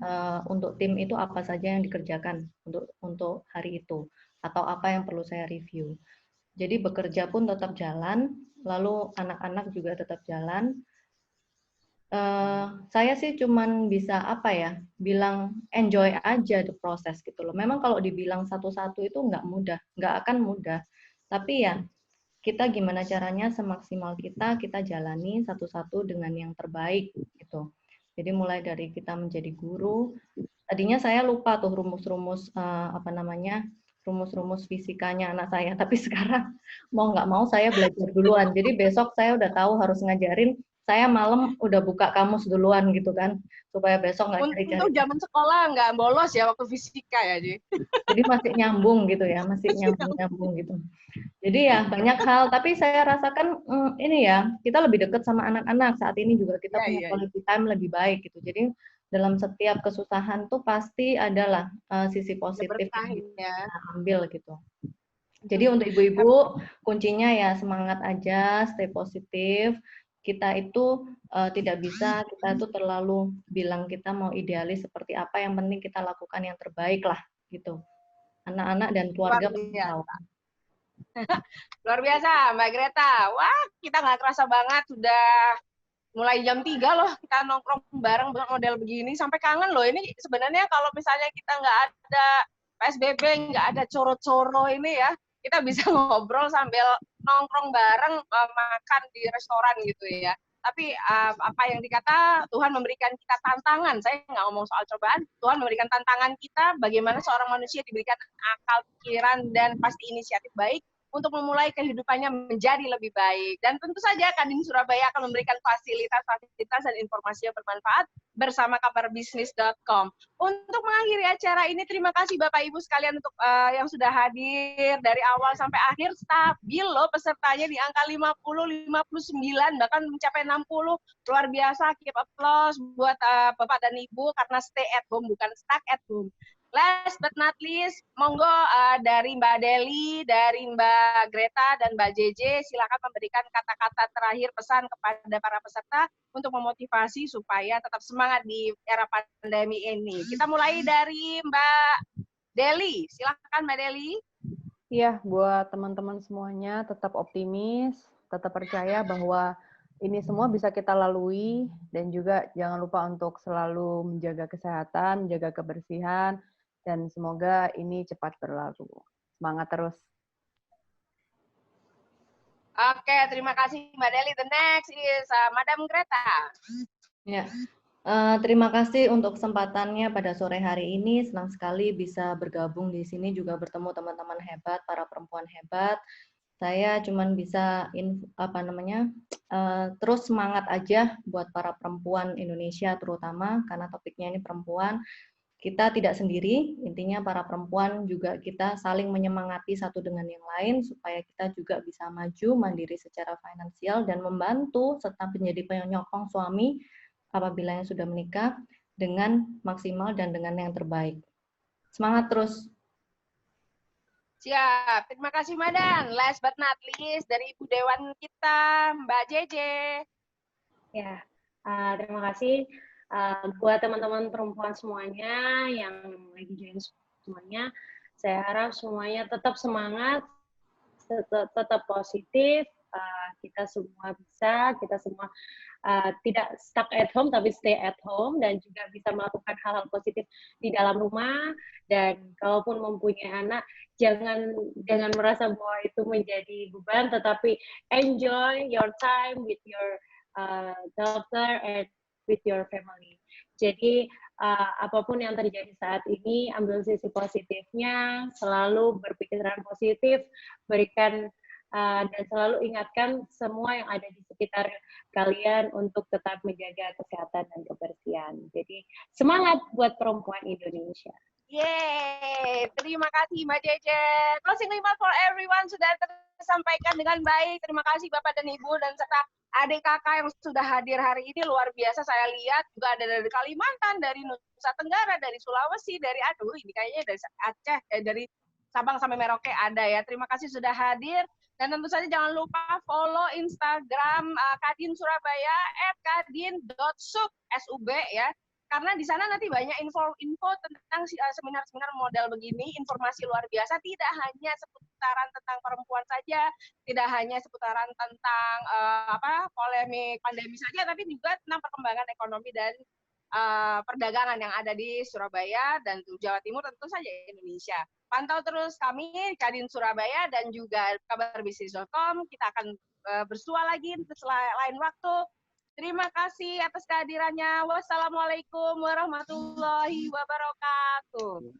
Speaker 9: untuk tim itu apa saja yang dikerjakan untuk hari itu, atau apa yang perlu saya review. Jadi bekerja pun tetap jalan, lalu anak-anak juga tetap jalan. Saya sih cuman bisa bilang enjoy aja the proses gitu loh. Memang kalau dibilang satu-satu itu nggak mudah, nggak akan mudah. Tapi ya kita gimana caranya semaksimal kita jalani satu-satu dengan yang terbaik gitu. Jadi mulai dari kita menjadi guru. Tadinya saya lupa tuh rumus-rumus rumus-rumus fisikanya anak saya. Tapi sekarang mau nggak mau saya belajar duluan. Jadi besok saya udah tahu harus ngajarin. Saya malam udah buka kamus duluan gitu kan, supaya besok nggak cari-cari.
Speaker 5: Untuk zaman sekolah nggak bolos ya waktu fisika ya, Ji?
Speaker 9: Jadi masih nyambung gitu ya, masih nyambung gitu. Jadi ya banyak hal, tapi saya rasakan ini ya, kita lebih dekat sama anak-anak. Saat ini juga kita punya quality time lebih baik gitu. Jadi dalam setiap kesusahan tuh pasti adalah sisi positif yang kita ambil gitu. Jadi untuk ibu-ibu, kuncinya ya semangat aja, stay positif. Kita itu tidak bisa, kita itu terlalu bilang kita mau idealis seperti apa, yang penting kita lakukan yang terbaik lah gitu. Anak-anak dan keluarga pasti tahu.
Speaker 5: Luar biasa, Mbak Greta. Wah, kita nggak kerasa banget, sudah mulai jam 3 loh, kita nongkrong bareng model begini, sampai kangen loh. Ini sebenarnya kalau misalnya kita nggak ada PSBB, nggak ada coro-coro ini ya, kita bisa ngobrol sambil nongkrong bareng, makan di restoran gitu ya. Tapi apa yang dikata, Tuhan memberikan kita tantangan. Saya nggak ngomong soal cobaan, Tuhan memberikan tantangan kita, bagaimana seorang manusia diberikan akal, pikiran, dan pasti inisiatif baik untuk memulai kehidupannya menjadi lebih baik. Dan tentu saja Kadin Surabaya akan memberikan fasilitas dan informasi yang bermanfaat bersama kabarbisnis.com. Untuk mengakhiri acara ini, terima kasih Bapak Ibu sekalian untuk yang sudah hadir dari awal sampai akhir. Stabil loh pesertanya di angka 50, 59, bahkan mencapai 60. Luar biasa, keep applause buat Bapak dan Ibu karena stay at home, bukan stuck at home. Last but not least, monggo dari Mbak Deli, dari Mbak Greta, dan Mbak JJ, silakan memberikan kata-kata terakhir pesan kepada para peserta untuk memotivasi supaya tetap semangat di era pandemi ini. Kita mulai dari Mbak Deli. Silakan Mbak Deli.
Speaker 4: Iya, buat teman-teman semuanya tetap optimis, tetap percaya bahwa ini semua bisa kita lalui, dan juga jangan lupa untuk selalu menjaga kesehatan, menjaga kebersihan, dan semoga ini cepat berlalu. Semangat terus.
Speaker 5: Oke, terima kasih Mbak Deli. The next is Madam Greta.
Speaker 9: Ya, Terima kasih untuk kesempatannya pada sore hari ini. Senang sekali bisa bergabung di sini, juga bertemu teman-teman hebat, para perempuan hebat. Saya cuman bisa terus semangat aja buat para perempuan Indonesia terutama, karena topiknya ini perempuan. Kita tidak sendiri, intinya para perempuan juga kita saling menyemangati satu dengan yang lain supaya kita juga bisa maju mandiri secara finansial dan membantu serta menjadi penyokong suami apabila yang sudah menikah dengan maksimal dan dengan yang terbaik. Semangat terus.
Speaker 5: Siap, terima kasih Madan. Last but not least dari Ibu Dewan kita, Mbak Jeje.
Speaker 6: Ya, terima kasih buat teman-teman perempuan semuanya yang lagi join semuanya. Saya harap semuanya tetap semangat, tetap positif. Kita semua bisa, kita semua tidak stuck at home tapi stay at home dan juga bisa melakukan hal-hal positif di dalam rumah. Dan kalaupun mempunyai anak, jangan merasa bahwa itu menjadi beban, tetapi enjoy your time with your daughter and with your family. Jadi apapun yang terjadi saat ini, ambil sisi positifnya, selalu berpikiran positif, berikan dan selalu ingatkan semua yang ada di sekitar kalian untuk tetap menjaga kesehatan dan kebersihan. Jadi semangat buat perempuan Indonesia.
Speaker 5: Yeay, terima kasih Mbak Jeje. Closing remark for everyone sudah tersampaikan dengan baik. Terima kasih Bapak dan Ibu dan serta adik kakak yang sudah hadir hari ini. Luar biasa, saya lihat juga ada dari Kalimantan, dari Nusa Tenggara, dari Sulawesi, dari ini kayaknya dari Aceh, dari Sabang sampai Merauke ada ya. Terima kasih sudah hadir. Dan tentu saja jangan lupa follow Instagram Kadin Surabaya @kadin.sub SUB ya. Karena di sana nanti banyak info tentang seminar-seminar model begini, informasi luar biasa, tidak hanya seputaran tentang perempuan saja, tidak hanya seputaran tentang polemik pandemi saja, tapi juga tentang perkembangan ekonomi dan perdagangan yang ada di Surabaya dan Jawa Timur, tentu saja Indonesia. Pantau terus kami Kadin Surabaya dan juga kabar-bisnis.com. Kita akan bersua lagi lain waktu. Terima kasih atas kehadirannya. Wassalamualaikum warahmatullahi wabarakatuh.